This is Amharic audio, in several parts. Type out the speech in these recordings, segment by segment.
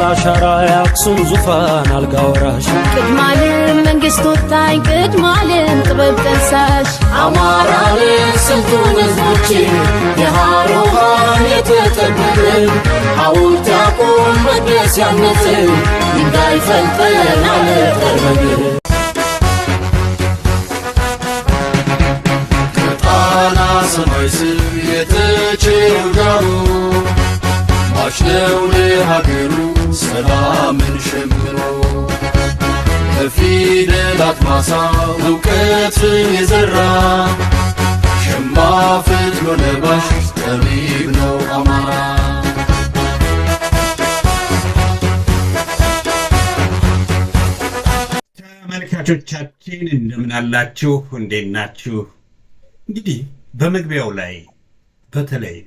አሻራ የአክሱም ዙፋን አልጋ ወራሽ ቅድማልም መንግስት ወጣኝ ቅድማልም ጥበብ ጠንሳሽ አማራን ስልጡን ህዝቦች የሃሮሃን የተጠበብን ሐውልት ያቁም መቅደስ ያነጽን ድንጋይ ፈልጠን አለጠርበን ከጣና ሰማይ ስር የተቼው ዳሩ ማሽነው ለሀገሩ ሰላምን ሸምሮ በፊደላት ማሳ እውቀትን የዘራ ሸማ ፈትሎ ለባሽ ጠቢብ ነው አማራ። ተመልካቾቻችን እንደምን አላችሁ? እንዴት ናችሁ? እንግዲህ በመግቢያው ላይ በተለይ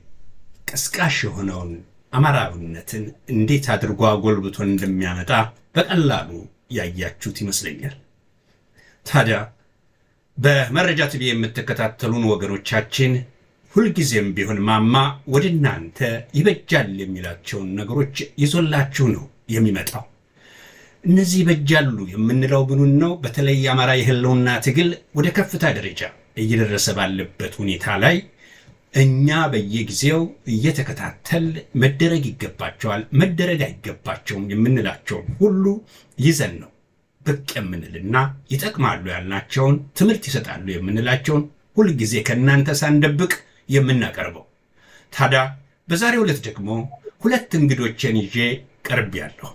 ቀስቃሽ የሆነውን አማራዊነትን እንዴት አድርጎ አጎልብቶ እንደሚያመጣ በቀላሉ ያያችሁት ይመስለኛል። ታዲያ በመረጃ ቲቪ የምትከታተሉን ወገኖቻችን ሁልጊዜም ቢሆን ማማ ወደ እናንተ ይበጃል የሚላቸውን ነገሮች ይዞላችሁ ነው የሚመጣው። እነዚህ ይበጃሉ የምንለው ምኑን ነው? በተለይ የአማራ የህልውና ትግል ወደ ከፍታ ደረጃ እየደረሰ ባለበት ሁኔታ ላይ እኛ በየጊዜው እየተከታተል መደረግ ይገባቸዋል፣ መደረግ አይገባቸውም የምንላቸውን ሁሉ ይዘን ነው ብቅ የምንልና ይጠቅማሉ ያልናቸውን ትምህርት ይሰጣሉ የምንላቸውን ሁልጊዜ ከእናንተ ሳንደብቅ የምናቀርበው። ታዲያ በዛሬው ዕለት ደግሞ ሁለት እንግዶቼን ይዤ ቀርቤያለሁ።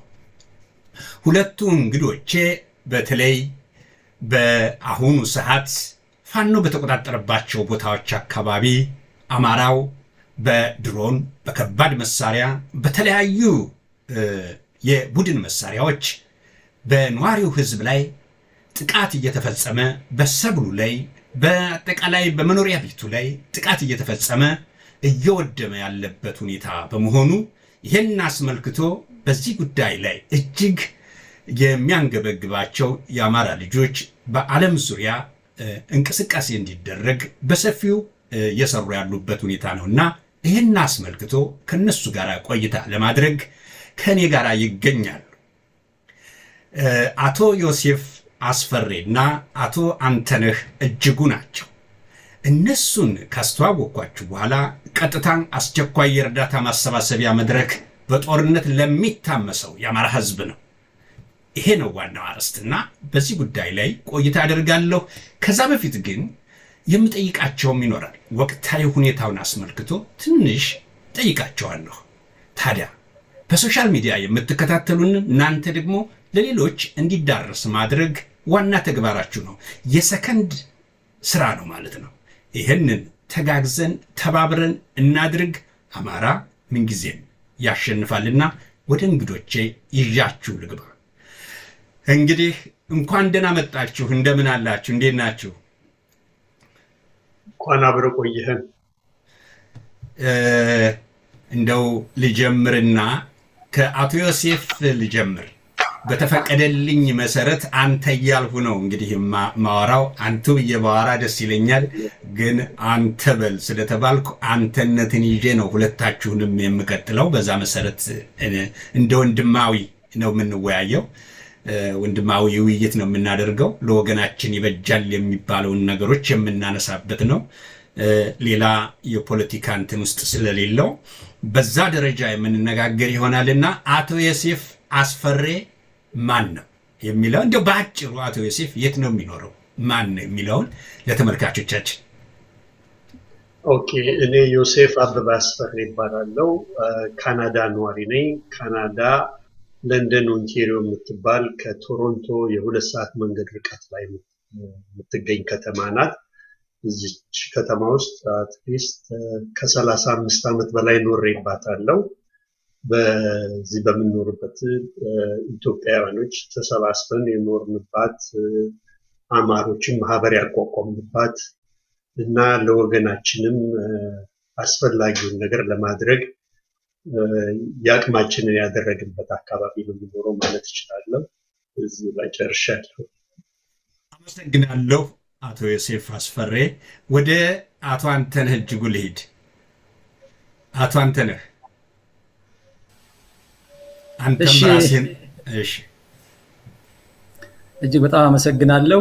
ሁለቱ እንግዶቼ በተለይ በአሁኑ ሰዓት ፋኖ በተቆጣጠረባቸው ቦታዎች አካባቢ አማራው በድሮን በከባድ መሳሪያ በተለያዩ የቡድን መሳሪያዎች በነዋሪው ህዝብ ላይ ጥቃት እየተፈጸመ በሰብሉ ላይ በአጠቃላይ በመኖሪያ ቤቱ ላይ ጥቃት እየተፈጸመ እየወደመ ያለበት ሁኔታ በመሆኑ ይህን አስመልክቶ በዚህ ጉዳይ ላይ እጅግ የሚያንገበግባቸው የአማራ ልጆች በዓለም ዙሪያ እንቅስቃሴ እንዲደረግ በሰፊው እየሰሩ ያሉበት ሁኔታ ነውና ይህን አስመልክቶ ከነሱ ጋር ቆይታ ለማድረግ ከኔ ጋር ይገኛሉ አቶ ዮሴፍ አስፈሬና አቶ አንተነህ እጅጉ ናቸው። እነሱን ካስተዋወቅኳችሁ በኋላ ቀጥታ አስቸኳይ የእርዳታ ማሰባሰቢያ መድረክ በጦርነት ለሚታመሰው የአማራ ህዝብ ነው። ይሄ ነው ዋናው አርዕስትና በዚህ ጉዳይ ላይ ቆይታ አደርጋለሁ። ከዛ በፊት ግን የምጠይቃቸውም ይኖራል። ወቅታዊ ሁኔታውን አስመልክቶ ትንሽ ጠይቃቸዋለሁ። ታዲያ በሶሻል ሚዲያ የምትከታተሉን እናንተ ደግሞ ለሌሎች እንዲዳረስ ማድረግ ዋና ተግባራችሁ ነው። የሰከንድ ስራ ነው ማለት ነው። ይህንን ተጋግዘን ተባብረን እናድርግ። አማራ ምንጊዜም ያሸንፋልና ወደ እንግዶቼ ይዣችሁ ልግባ። እንግዲህ እንኳን ደህና መጣችሁ። እንደምን አላችሁ? እንዴት ናችሁ? እንኳን አብረ ቆየህን። እንደው ልጀምርና ከአቶ ዮሴፍ ልጀምር። በተፈቀደልኝ መሰረት አንተ እያልሁ ነው እንግዲህ ማወራው። አንቱ እየባወራ ደስ ይለኛል፣ ግን አንተ በል ስለተባልኩ አንተነትን ይዤ ነው ሁለታችሁንም የምቀጥለው። በዛ መሰረት እንደ ወንድማዊ ነው የምንወያየው። ወንድማዊ ውይይት ነው የምናደርገው። ለወገናችን ይበጃል የሚባለውን ነገሮች የምናነሳበት ነው። ሌላ የፖለቲካ እንትን ውስጥ ስለሌለው በዛ ደረጃ የምንነጋገር ይሆናልና አቶ ዮሴፍ አስፈሬ ማን ነው የሚለው እንደው በአጭሩ አቶ ዮሴፍ የት ነው የሚኖረው ማን ነው የሚለውን ለተመልካቾቻችን። ኦኬ፣ እኔ ዮሴፍ አበበ አስፈሬ እባላለሁ። ካናዳ ነዋሪ ነኝ። ካናዳ ለንደን ኦንታሪዮ የምትባል ከቶሮንቶ የ2 ሰዓት መንገድ ርቀት ላይ የምትገኝ ከተማ ናት። እዚች ከተማ ውስጥ አትሊስት ከ35 ዓመት በላይ ኖሬባታለሁ። በዚህ በምንኖርበት ኢትዮጵያውያኖች ተሰባስበን የኖርንባት፣ አማሮችን ማህበር ያቋቋምንባት እና ለወገናችንም አስፈላጊውን ነገር ለማድረግ ያቅማችንን ያደረግንበት አካባቢ ነው የሚኖረው ማለት እችላለሁ። እዚሁ ላይ ጨርሻለሁ። አመሰግናለሁ አቶ ዮሴፍ አስፈሬ። ወደ አቶ አንተነህ እጅጉ ልሂድ። አቶ አንተነህ አንተም ራስህን እሺ እጅግ በጣም አመሰግናለሁ።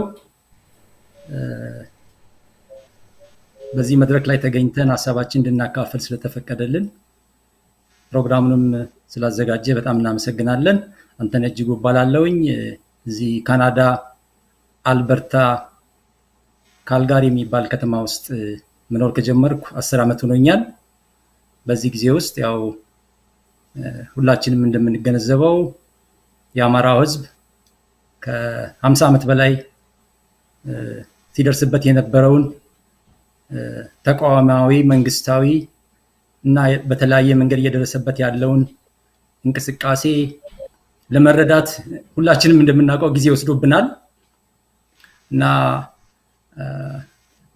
በዚህ መድረክ ላይ ተገኝተን ሐሳባችን እንድናካፈል ስለተፈቀደልን ፕሮግራሙንም ስላዘጋጀ በጣም እናመሰግናለን። አንተነህ እጅጉ እባላለሁኝ። እዚህ ካናዳ አልበርታ ካልጋሪ የሚባል ከተማ ውስጥ መኖር ከጀመርኩ 10 ዓመት ሆኖኛል። በዚህ ጊዜ ውስጥ ያው ሁላችንም እንደምንገነዘበው የአማራው ሕዝብ ከ50 ዓመት በላይ ሲደርስበት የነበረውን ተቋማዊ መንግስታዊ እና በተለያየ መንገድ እየደረሰበት ያለውን እንቅስቃሴ ለመረዳት ሁላችንም እንደምናውቀው ጊዜ ወስዶብናል እና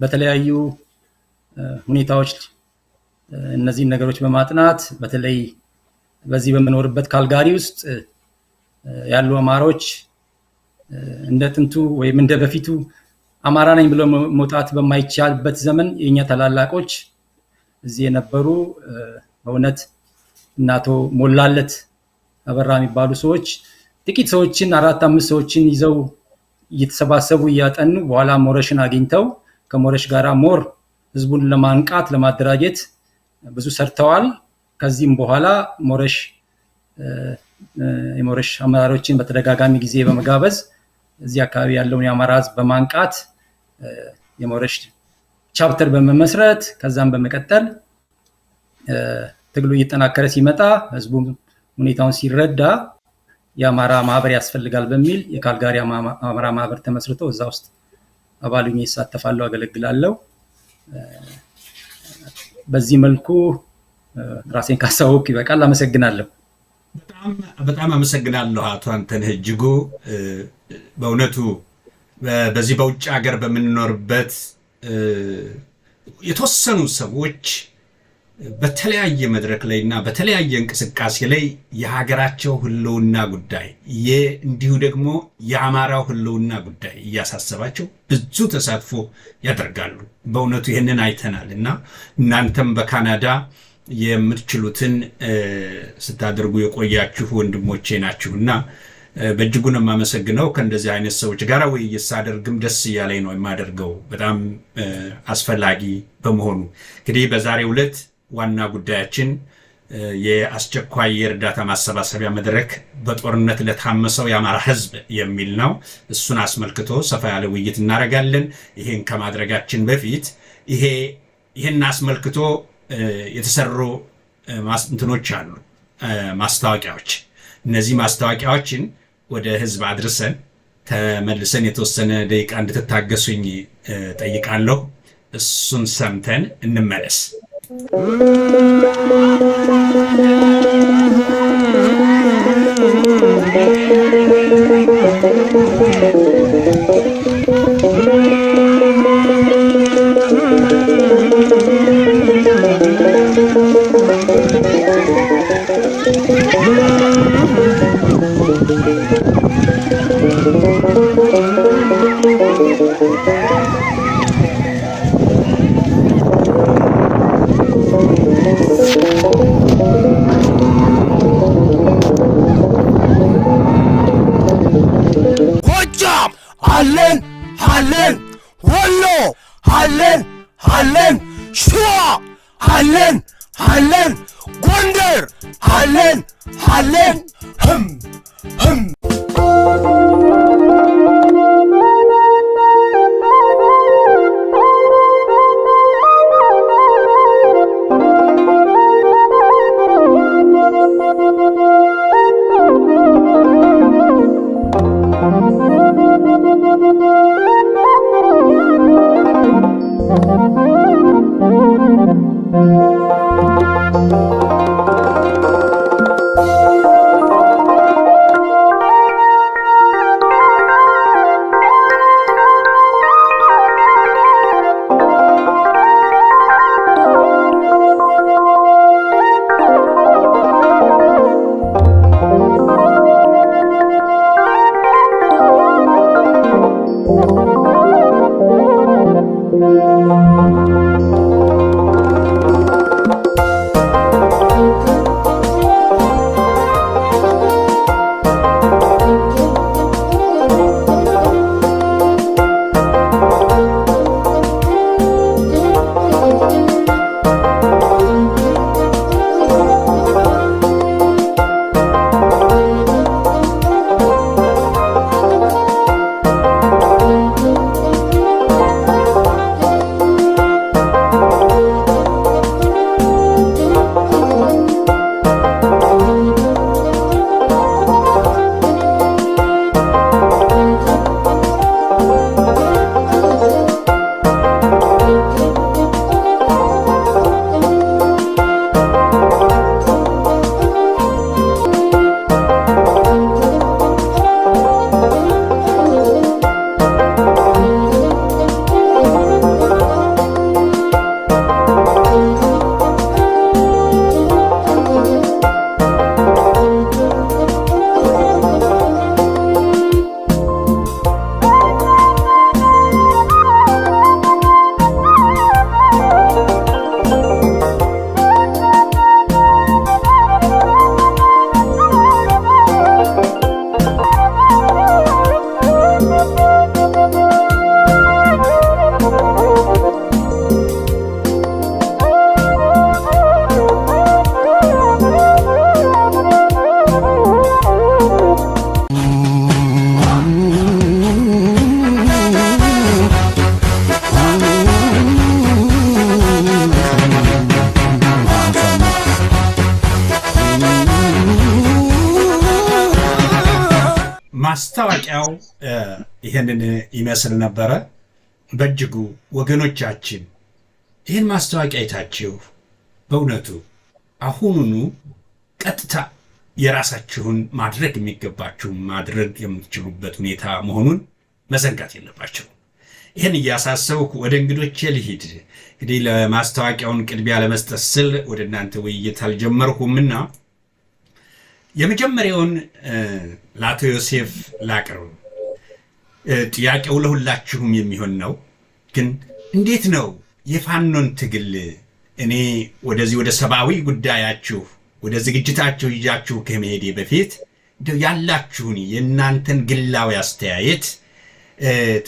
በተለያዩ ሁኔታዎች እነዚህን ነገሮች በማጥናት በተለይ በዚህ በመኖርበት ካልጋሪ ውስጥ ያሉ አማሮች እንደ ጥንቱ ወይም እንደ በፊቱ አማራ ነኝ ብሎ መውጣት በማይቻልበት ዘመን የኛ ታላላቆች እዚህ የነበሩ በእውነት እናቶ ሞላለት አበራ የሚባሉ ሰዎች ጥቂት ሰዎችን 4-5 ሰዎችን ይዘው እየተሰባሰቡ እያጠኑ በኋላ ሞረሽን አግኝተው ከሞረሽ ጋራ ሞር ህዝቡን ለማንቃት ለማደራጀት ብዙ ሰርተዋል። ከዚህም በኋላ ሞረሽ የሞረሽ አመራሮችን በተደጋጋሚ ጊዜ በመጋበዝ እዚህ አካባቢ ያለውን የአማራ ህዝብ በማንቃት የሞረሽ ቻፕተር በመመስረት ከዛም በመቀጠል ትግሉ እየተጠናከረ ሲመጣ ህዝቡ ሁኔታውን ሲረዳ የአማራ ማህበር ያስፈልጋል በሚል የካልጋሪ አማራ ማህበር ተመስርቶ እዛ ውስጥ አባል ሆኜ እሳተፋለሁ፣ አገለግላለሁ። በዚህ መልኩ ራሴን ካሳወቅኩ ይበቃል። አመሰግናለሁ። በጣም አመሰግናለሁ አቶ አንተነህ እጅጉ። በእውነቱ በዚህ በውጭ ሀገር በምንኖርበት የተወሰኑ ሰዎች በተለያየ መድረክ ላይ እና በተለያየ እንቅስቃሴ ላይ የሀገራቸው ህልውና ጉዳይ እንዲሁ ደግሞ የአማራው ህልውና ጉዳይ እያሳሰባቸው ብዙ ተሳትፎ ያደርጋሉ። በእውነቱ ይህንን አይተናል እና እናንተም በካናዳ የምትችሉትን ስታደርጉ የቆያችሁ ወንድሞቼ ናችሁና በእጅጉ ነው የማመሰግነው። ከእንደዚህ አይነት ሰዎች ጋር ውይይት ሳደርግም ደስ እያለኝ ነው የማደርገው፣ በጣም አስፈላጊ በመሆኑ። እንግዲህ በዛሬው ዕለት ዋና ጉዳያችን የአስቸኳይ የእርዳታ ማሰባሰቢያ መድረክ በጦርነት ለታመሰው የአማራ ህዝብ የሚል ነው። እሱን አስመልክቶ ሰፋ ያለ ውይይት እናደርጋለን። ይሄን ከማድረጋችን በፊት ይሄን አስመልክቶ የተሰሩ እንትኖች አሉ፣ ማስታወቂያዎች። እነዚህ ማስታወቂያዎችን ወደ ህዝብ አድርሰን ተመልሰን የተወሰነ ደቂቃ እንድትታገሱኝ ጠይቃለሁ። እሱን ሰምተን እንመለስ። ጎጃም አለን አለን፣ ወሎ አለን አለን፣ ሸዋ አለን አለን፣ ጎንደር አለን አለን። ህም ማስታወቂያው ይሄንን ይመስል ነበረ። በእጅጉ ወገኖቻችን ይህን ማስታወቂያ አይታችሁ በእውነቱ አሁኑኑ ቀጥታ የራሳችሁን ማድረግ የሚገባችሁ ማድረግ የምትችሉበት ሁኔታ መሆኑን መዘንጋት የለባችሁ። ይህን እያሳሰብኩ ወደ እንግዶቼ ልሂድ። እንግዲህ ለማስታወቂያውን ቅድሚያ ለመስጠት ስል ወደ እናንተ ውይይት አልጀመርኩምና የመጀመሪያውን ለአቶ ዮሴፍ ላቅርብ። ጥያቄው ለሁላችሁም የሚሆን ነው። ግን እንዴት ነው የፋኖን ትግል እኔ ወደዚህ ወደ ሰብአዊ ጉዳያችሁ ወደ ዝግጅታችሁ ይዣችሁ ከመሄዴ በፊት ያላችሁን የእናንተን ግላዊ አስተያየት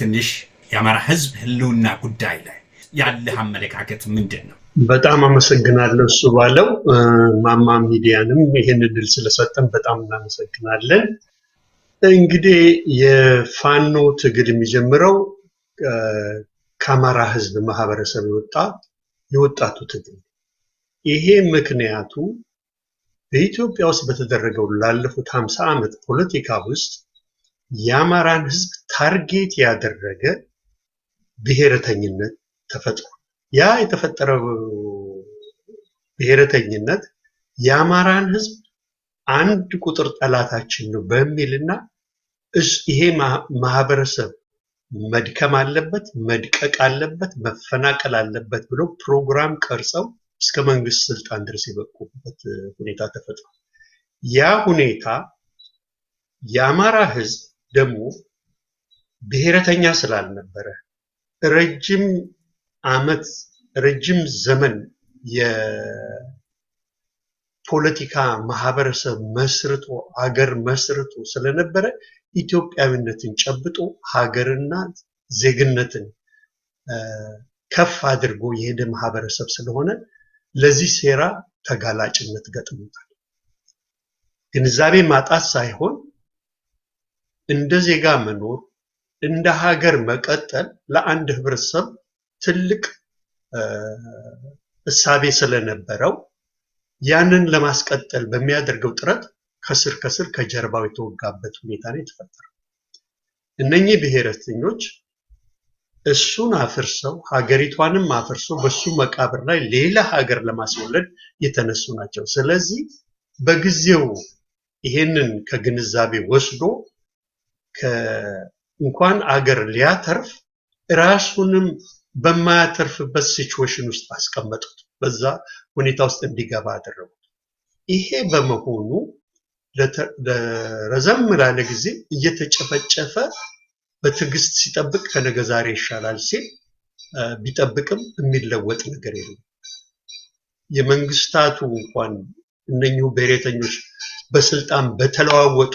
ትንሽ የአማራ ህዝብ ህልውና ጉዳይ ላይ ያለህ አመለካከት ምንድን ነው? በጣም አመሰግናለሁ። እሱ ባለው ማማ ሚዲያንም ይህን እድል ስለሰጠን በጣም እናመሰግናለን። እንግዲህ የፋኖ ትግል የሚጀምረው ከአማራ ህዝብ ማህበረሰብ የወጣቱ ትግል። ይሄ ምክንያቱ በኢትዮጵያ ውስጥ በተደረገው ላለፉት 50 ዓመት ፖለቲካ ውስጥ የአማራን ህዝብ ታርጌት ያደረገ ብሔረተኝነት ተፈጥሯል። ያ የተፈጠረው ብሔረተኝነት የአማራን ህዝብ አንድ ቁጥር ጠላታችን ነው በሚልና ይሄ ማህበረሰብ መድከም አለበት፣ መድቀቅ አለበት፣ መፈናቀል አለበት ብሎ ፕሮግራም ቀርጸው እስከ መንግስት ስልጣን ድረስ የበቁበት ሁኔታ ተፈጥሯል። ያ ሁኔታ የአማራ ህዝብ ደግሞ ብሔረተኛ ስላልነበረ ረጅም ዘመን የፖለቲካ ማህበረሰብ መስርቶ አገር መስርቶ ስለነበረ ኢትዮጵያዊነትን ጨብጦ ሀገርና ዜግነትን ከፍ አድርጎ የሄደ ማህበረሰብ ስለሆነ ለዚህ ሴራ ተጋላጭነት ገጥሞታል። ግንዛቤ ማጣት ሳይሆን እንደ ዜጋ መኖር እንደ ሀገር መቀጠል ለአንድ ህብረተሰብ ትልቅ እሳቤ ስለነበረው ያንን ለማስቀጠል በሚያደርገው ጥረት ከስር ከጀርባው የተወጋበት ሁኔታ ነው የተፈጠረው። እነኚህ ብሔረተኞች እሱን አፍርሰው ሀገሪቷንም አፍርሰው በሱ መቃብር ላይ ሌላ ሀገር ለማስወለድ የተነሱ ናቸው። ስለዚህ በጊዜው ይሄንን ከግንዛቤ ወስዶ እንኳን አገር ሊያተርፍ ራሱንም በማያተርፍበት ሲቹዌሽን ውስጥ አስቀመጡት። በዛ ሁኔታ ውስጥ እንዲገባ አደረጉት። ይሄ በመሆኑ ለረዘም ላለ ጊዜ እየተጨፈጨፈ በትዕግስት ሲጠብቅ ከነገ ዛሬ ይሻላል ሲል ቢጠብቅም የሚለወጥ ነገር የለም። የመንግስታቱ እንኳን እነኚሁ ብሔረተኞች በስልጣን በተለዋወጡ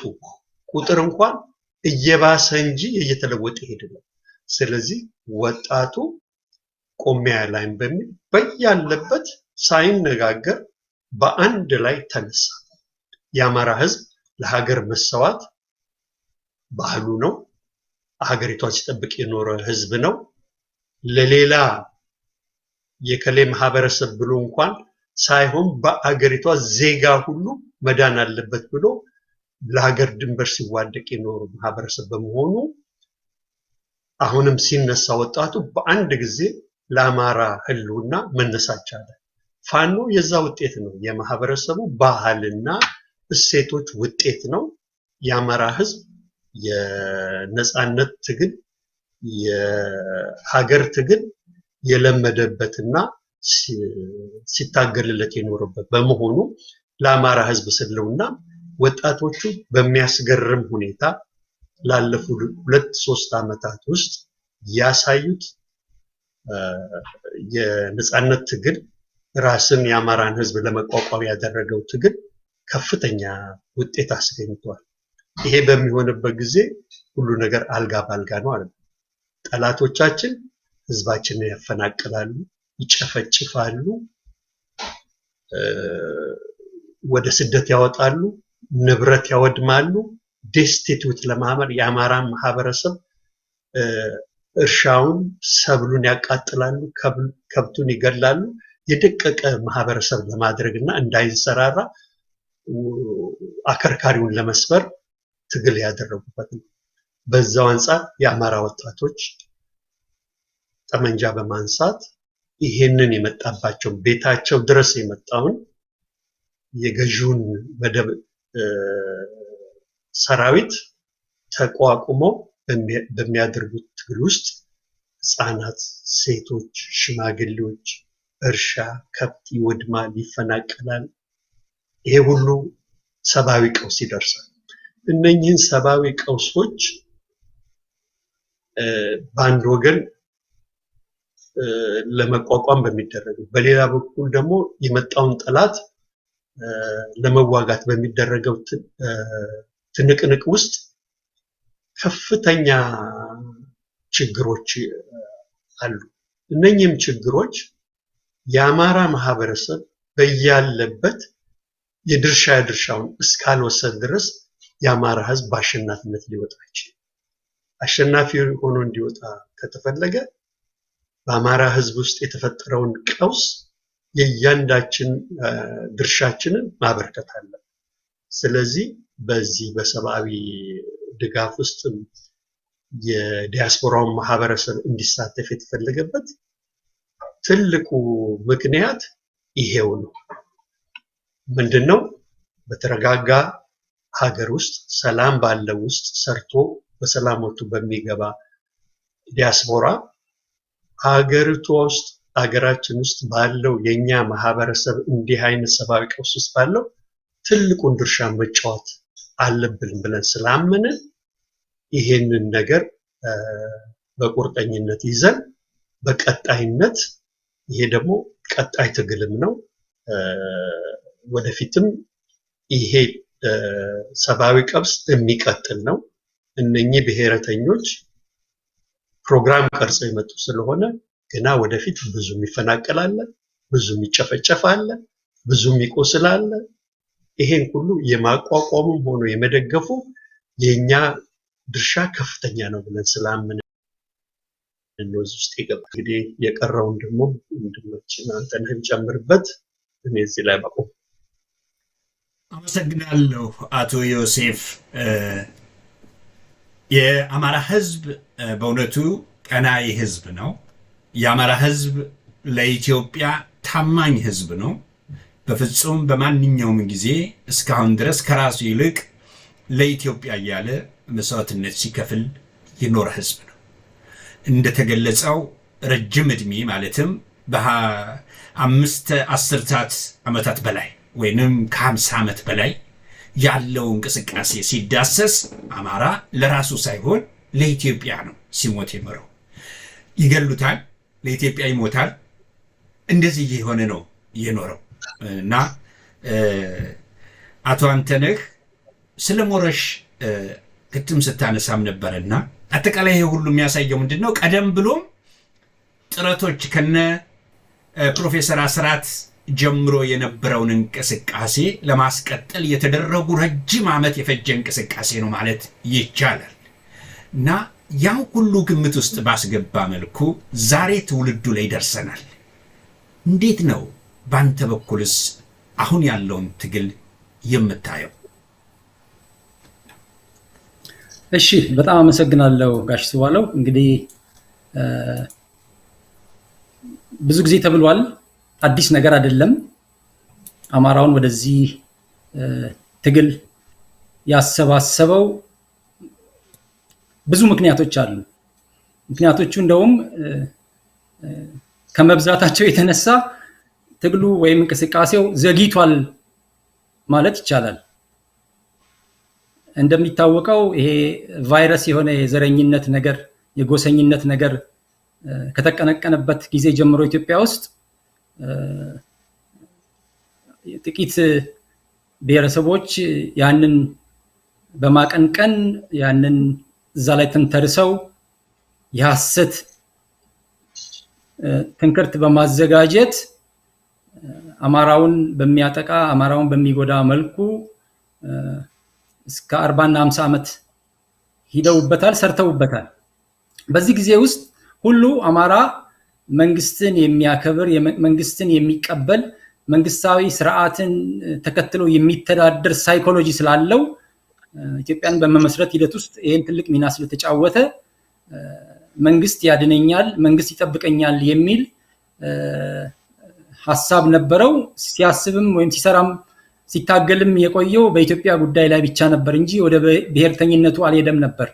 ቁጥር እንኳን እየባሰ እንጂ እየተለወጠ ይሄዳል። ስለዚህ ወጣቱ ቆሚያ ላይም በሚል በያለበት ሳይነጋገር በአንድ ላይ ተነሳ። የአማራ ህዝብ ለሀገር መሰዋት ባህሉ ነው። ሀገሪቷን ሲጠብቅ የኖረ ህዝብ ነው። ለሌላ የከሌ ማህበረሰብ ብሎ እንኳን ሳይሆን በአገሪቷ ዜጋ ሁሉ መዳን አለበት ብሎ ለሀገር ድንበር ሲዋደቅ የኖረ ማህበረሰብ በመሆኑ አሁንም ሲነሳ ወጣቱ በአንድ ጊዜ ለአማራ ህልውና መነሳት ቻለ። ፋኖ የዛ ውጤት ነው። የማህበረሰቡ ባህልና እሴቶች ውጤት ነው። የአማራ ህዝብ የነጻነት ትግል የሀገር ትግል የለመደበትና ሲታገልለት የኖረበት በመሆኑ ለአማራ ህዝብ ህልውና ወጣቶቹ በሚያስገርም ሁኔታ ላለፉት 2-3 ዓመታት ውስጥ ያሳዩት የነጻነት ትግል ራስን የአማራን ህዝብ ለመቋቋም ያደረገው ትግል ከፍተኛ ውጤት አስገኝቷል። ይሄ በሚሆንበት ጊዜ ሁሉ ነገር አልጋ ባልጋ ነው ማለት ነው። ጠላቶቻችን ህዝባችንን ያፈናቅላሉ፣ ይጨፈጭፋሉ፣ ወደ ስደት ያወጣሉ፣ ንብረት ያወድማሉ። ዴስቲቱት ለማህበር የአማራ ማህበረሰብ እርሻውን ሰብሉን ያቃጥላሉ፣ ከብቱን ይገላሉ። የደቀቀ ማህበረሰብ ለማድረግና እንዳይንሰራራ አከርካሪውን ለመስበር ትግል ያደረጉበት ነው። በዛው አንጻር የአማራ ወጣቶች ጠመንጃ በማንሳት ይሄንን የመጣባቸው ቤታቸው ድረስ የመጣውን የገዢውን መደብ ሰራዊት ተቋቁመው በሚያደርጉት ትግል ውስጥ ህፃናት፣ ሴቶች፣ ሽማግሌዎች እርሻ ከብት ይወድማል፣ ይፈናቀላል። ይሄ ሁሉ ሰብአዊ ቀውስ ይደርሳል። እነኚህን ሰብአዊ ቀውሶች በአንድ ወገን ለመቋቋም በሚደረገው በሌላ በኩል ደግሞ የመጣውን ጠላት ለመዋጋት በሚደረገው ትንቅንቅ ውስጥ ከፍተኛ ችግሮች አሉ። እነኚህም ችግሮች የአማራ ማህበረሰብ በያለበት የድርሻውን እስካልወሰደ ድረስ የአማራ ህዝብ በአሸናፊነት ሊወጣ ይችላል። አሸናፊ ሆኖ እንዲወጣ ከተፈለገ በአማራ ህዝብ ውስጥ የተፈጠረውን ቀውስ የእያንዳችን ድርሻችንን ማበርከት አለብን። ስለዚህ በዚህ በሰብአዊ ድጋፍ ውስጥ የዲያስፖራውን ማህበረሰብ እንዲሳተፍ የተፈለገበት ትልቁ ምክንያት ይሄው ነው። ምንድነው? በተረጋጋ ሀገር ውስጥ ሰላም ባለው ውስጥ ሰርቶ በሰላም ወጥቶ በሚገባ ዲያስፖራ ሀገራችን ውስጥ ባለው የኛ ማህበረሰብ እንዲህ አይነት ሰብአዊ ቀውስ ውስጥ ባለው ትልቁን ድርሻ መጫወት አለብን ብለን ስላመንን ይሄንን ነገር በቁርጠኝነት ይዘን በቀጣይነት ይሄ ደግሞ ቀጣይ ትግልም ነው። ወደፊትም ይሄ ሰብአዊ ቀውስ የሚቀጥል ነው። እነኚህ ብሔረተኞች ፕሮግራም ቀርጸው የመጡ ስለሆነ ገና ወደፊት ብዙ ይፈናቀላል፣ ብዙ ይጨፈጨፋል፣ ብዙ ይቆስላል። ይሄን ሁሉ የማቋቋሙም ሆኖ የመደገፉ የኛ ድርሻ ከፍተኛ ነው ብለን ስላምን ነው እዚህ ውስጥ የገባ። እንግዲህ የቀረውን ደግሞ ወንድሞችን አንተነህ ጨምርበት። እኔ እዚህ ላይ ባቆም። አመሰግናለሁ አቶ ዮሴፍ። የአማራ ህዝብ በእውነቱ ቀናኢ ህዝብ ነው። የአማራ ህዝብ ለኢትዮጵያ ታማኝ ህዝብ ነው። በፍጹም በማንኛውም ጊዜ እስካሁን ድረስ ከራሱ ይልቅ ለኢትዮጵያ እያለ መስዋዕትነት ሲከፍል የኖረ ህዝብ ነው። እንደተገለጸው ረጅም ዕድሜ ማለትም በ5 አስርታት ዓመታት በላይ ወይንም ከ50 ዓመት በላይ ያለው እንቅስቃሴ ሲዳሰስ አማራ ለራሱ ሳይሆን ለኢትዮጵያ ነው ሲሞት የኖረው። ይገሉታል፣ ለኢትዮጵያ ይሞታል። እንደዚህ የሆነ ነው የኖረው እና አቶ አንተነህ ስለ ሞረሽ ቅድም ስታነሳም ነበርና አጠቃላይ ይሄ ሁሉ የሚያሳየው ምንድነው? ቀደም ብሎም ጥረቶች ከነ ፕሮፌሰር አስራት ጀምሮ የነበረውን እንቅስቃሴ ለማስቀጠል የተደረጉ ረጅም ዓመት የፈጀ እንቅስቃሴ ነው ማለት ይቻላል እና ያን ሁሉ ግምት ውስጥ ባስገባ መልኩ ዛሬ ትውልዱ ላይ ደርሰናል። እንዴት ነው ባንተ በኩልስ አሁን ያለውን ትግል የምታየው? እሺ፣ በጣም አመሰግናለሁ ጋሽ ስባለው። እንግዲህ ብዙ ጊዜ ተብሏል፣ አዲስ ነገር አይደለም። አማራውን ወደዚህ ትግል ያሰባሰበው ብዙ ምክንያቶች አሉ። ምክንያቶቹ እንደውም ከመብዛታቸው የተነሳ ትግሉ ወይም እንቅስቃሴው ዘግይቷል ማለት ይቻላል። እንደሚታወቀው ይሄ ቫይረስ የሆነ የዘረኝነት ነገር፣ የጎሰኝነት ነገር ከተቀነቀነበት ጊዜ ጀምሮ ኢትዮጵያ ውስጥ ጥቂት ብሔረሰቦች ያንን በማቀንቀን ያንን እዛ ላይ ተንተርሰው የሐሰት ትንክርት በማዘጋጀት አማራውን በሚያጠቃ አማራውን በሚጎዳ መልኩ እስከ 40 እና 50 ዓመት ሂደውበታል፣ ሰርተውበታል። በዚህ ጊዜ ውስጥ ሁሉ አማራ መንግስትን የሚያከብር መንግስትን የሚቀበል መንግስታዊ ስርዓትን ተከትሎ የሚተዳደር ሳይኮሎጂ ስላለው ኢትዮጵያን በመመስረት ሂደት ውስጥ ይሄን ትልቅ ሚና ስለተጫወተ መንግስት ያድነኛል፣ መንግስት ይጠብቀኛል የሚል ሐሳብ ነበረው። ሲያስብም ወይም ሲሰራም ሲታገልም የቆየው በኢትዮጵያ ጉዳይ ላይ ብቻ ነበር እንጂ ወደ ብሔርተኝነቱ አልሄደም ነበር።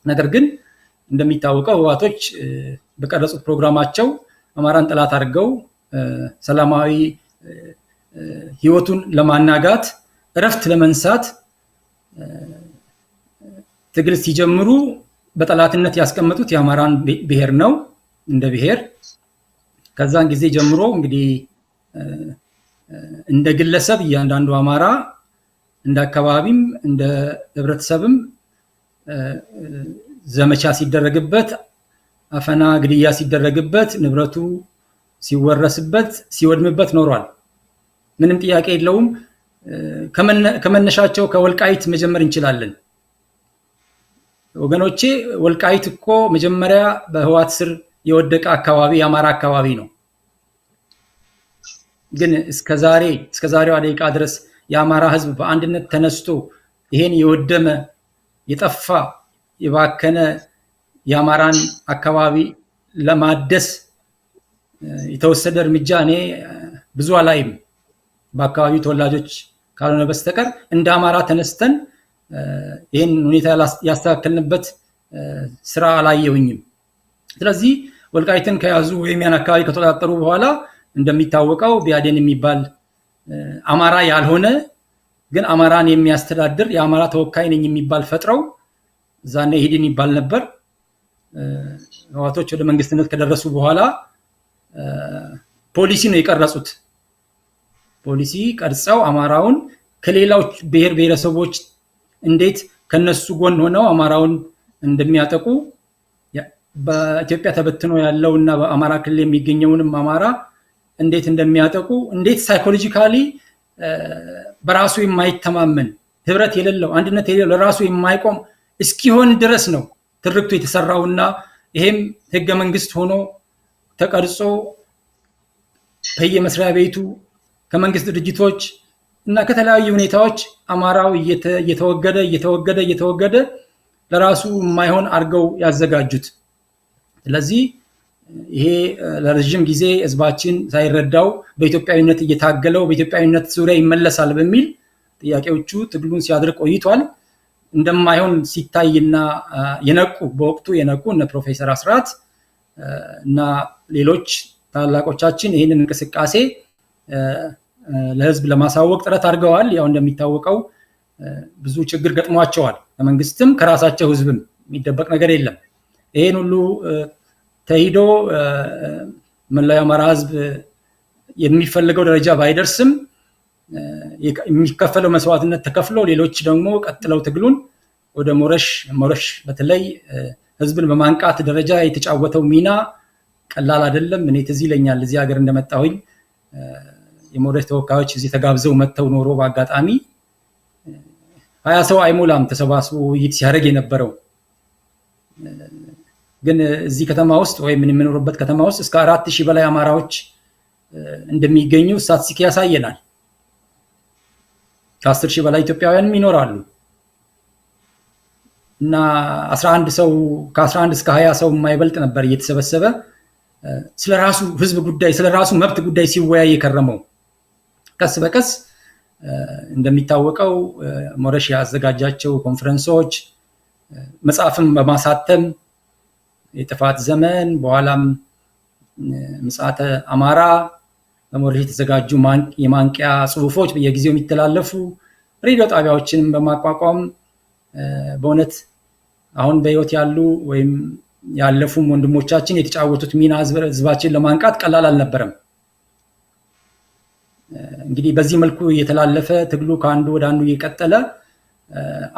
ነገር ግን እንደሚታወቀው ህወሓቶች በቀረጹት ፕሮግራማቸው አማራን ጠላት አድርገው ሰላማዊ ህይወቱን ለማናጋት እረፍት ለመንሳት ትግል ሲጀምሩ በጠላትነት ያስቀመጡት የአማራን ብሔር ነው እንደ ብሔር። ከዛን ጊዜ ጀምሮ እንግዲህ እንደ ግለሰብ እያንዳንዱ አማራ እንደ አካባቢም እንደ ህብረተሰብም ዘመቻ ሲደረግበት፣ አፈና ግድያ ሲደረግበት፣ ንብረቱ ሲወረስበት፣ ሲወድምበት ኖሯል። ምንም ጥያቄ የለውም። ከመነሻቸው ከወልቃይት መጀመር እንችላለን። ወገኖቼ ወልቃይት እኮ መጀመሪያ በህወሓት ስር የወደቀ አካባቢ የአማራ አካባቢ ነው። ግን እስከዛሬዋ ደቂቃ ድረስ የአማራ ህዝብ በአንድነት ተነስቶ ይሄን የወደመ የጠፋ የባከነ የአማራን አካባቢ ለማደስ የተወሰደ እርምጃ እኔ ብዙ አላይም። በአካባቢው ተወላጆች ካልሆነ በስተቀር እንደ አማራ ተነስተን ይሄን ሁኔታ ያስተካከልንበት ስራ አላየሁኝም። ስለዚህ ወልቃይትን ከያዙ ወይም ያን አካባቢ ከተቆጣጠሩ በኋላ እንደሚታወቀው ቢያዴን የሚባል አማራ ያልሆነ ግን አማራን የሚያስተዳድር የአማራ ተወካይ ነኝ የሚባል ፈጥረው ዛኔ ኢህዴን ይባል ነበር። ህወሓቶች ወደ መንግስትነት ከደረሱ በኋላ ፖሊሲ ነው የቀረጹት። ፖሊሲ ቀርጸው አማራውን ከሌላው ብሔር ብሔረሰቦች እንዴት ከነሱ ጎን ሆነው አማራውን እንደሚያጠቁ በኢትዮጵያ ተበትኖ ያለውና በአማራ ክልል የሚገኘውንም አማራ እንዴት እንደሚያጠቁ እንዴት ሳይኮሎጂካሊ በራሱ የማይተማመን ህብረት የሌለው አንድነት የሌለው ለራሱ የማይቆም እስኪሆን ድረስ ነው ትርክቱ የተሰራውና ይሄም ህገ መንግስት ሆኖ ተቀርጾ በየመስሪያ ቤቱ ከመንግስት ድርጅቶች እና ከተለያዩ ሁኔታዎች አማራው እየተወገደ ለራሱ የማይሆን አድርገው ያዘጋጁት። ስለዚህ ይሄ ለረጅም ጊዜ ህዝባችን ሳይረዳው በኢትዮጵያዊነት እየታገለው በኢትዮጵያዊነት ዙሪያ ይመለሳል በሚል ጥያቄዎቹ ትግሉን ሲያድር ቆይቷል። እንደማይሆን ሲታይና በወቅቱ የነቁ እነ ፕሮፌሰር አስራት እና ሌሎች ታላቆቻችን ይህንን እንቅስቃሴ ለህዝብ ለማሳወቅ ጥረት አድርገዋል። ያው እንደሚታወቀው ብዙ ችግር ገጥሟቸዋል። ከመንግስትም ከራሳቸው ህዝብም የሚደበቅ ነገር የለም። ይሄን ሁሉ ተሂዶ መላው የአማራ ህዝብ የሚፈልገው ደረጃ ባይደርስም የሚከፈለው መስዋዕትነት ተከፍሎ ሌሎች ደግሞ ቀጥለው ትግሉን ወደ ሞረሽ በተለይ ህዝብን በማንቃት ደረጃ የተጫወተው ሚና ቀላል አይደለም። እኔ ትዝ ይለኛል እዚህ ሀገር እንደመጣሁኝ የሞረሽ ተወካዮች እዚህ ተጋብዘው መጥተው ኖሮ በአጋጣሚ 20 ሰው አይሞላም ተሰባስቦ ውይይት ሲያደርግ የነበረው። ግን እዚህ ከተማ ውስጥ ወይም የምንኖርበት ከተማ ውስጥ እስከ 4000 በላይ አማራዎች እንደሚገኙ ስታቲስቲክ ያሳየናል። ከ10,000 በላይ ኢትዮጵያውያንም ይኖራሉ እና 11 ሰው ከ11 እስከ 20 ሰው የማይበልጥ ነበር እየተሰበሰበ ስለራሱ ህዝብ ጉዳይ ስለራሱ መብት ጉዳይ ሲወያይ የከረመው። ቀስ በቀስ እንደሚታወቀው ሞረሽ ያዘጋጃቸው ኮንፈረንሶች መጽሐፍም በማሳተም የጥፋት ዘመን በኋላም ምጽአተ አማራ በሞረሽ የተዘጋጁ የማንቂያ ጽሁፎች በየጊዜው የሚተላለፉ ሬዲዮ ጣቢያዎችን በማቋቋም በእውነት አሁን በህይወት ያሉ ወይም ያለፉም ወንድሞቻችን የተጫወቱት ሚና ህዝባችን ለማንቃት ቀላል አልነበረም። እንግዲህ በዚህ መልኩ እየተላለፈ ትግሉ ከአንዱ ወደ አንዱ እየቀጠለ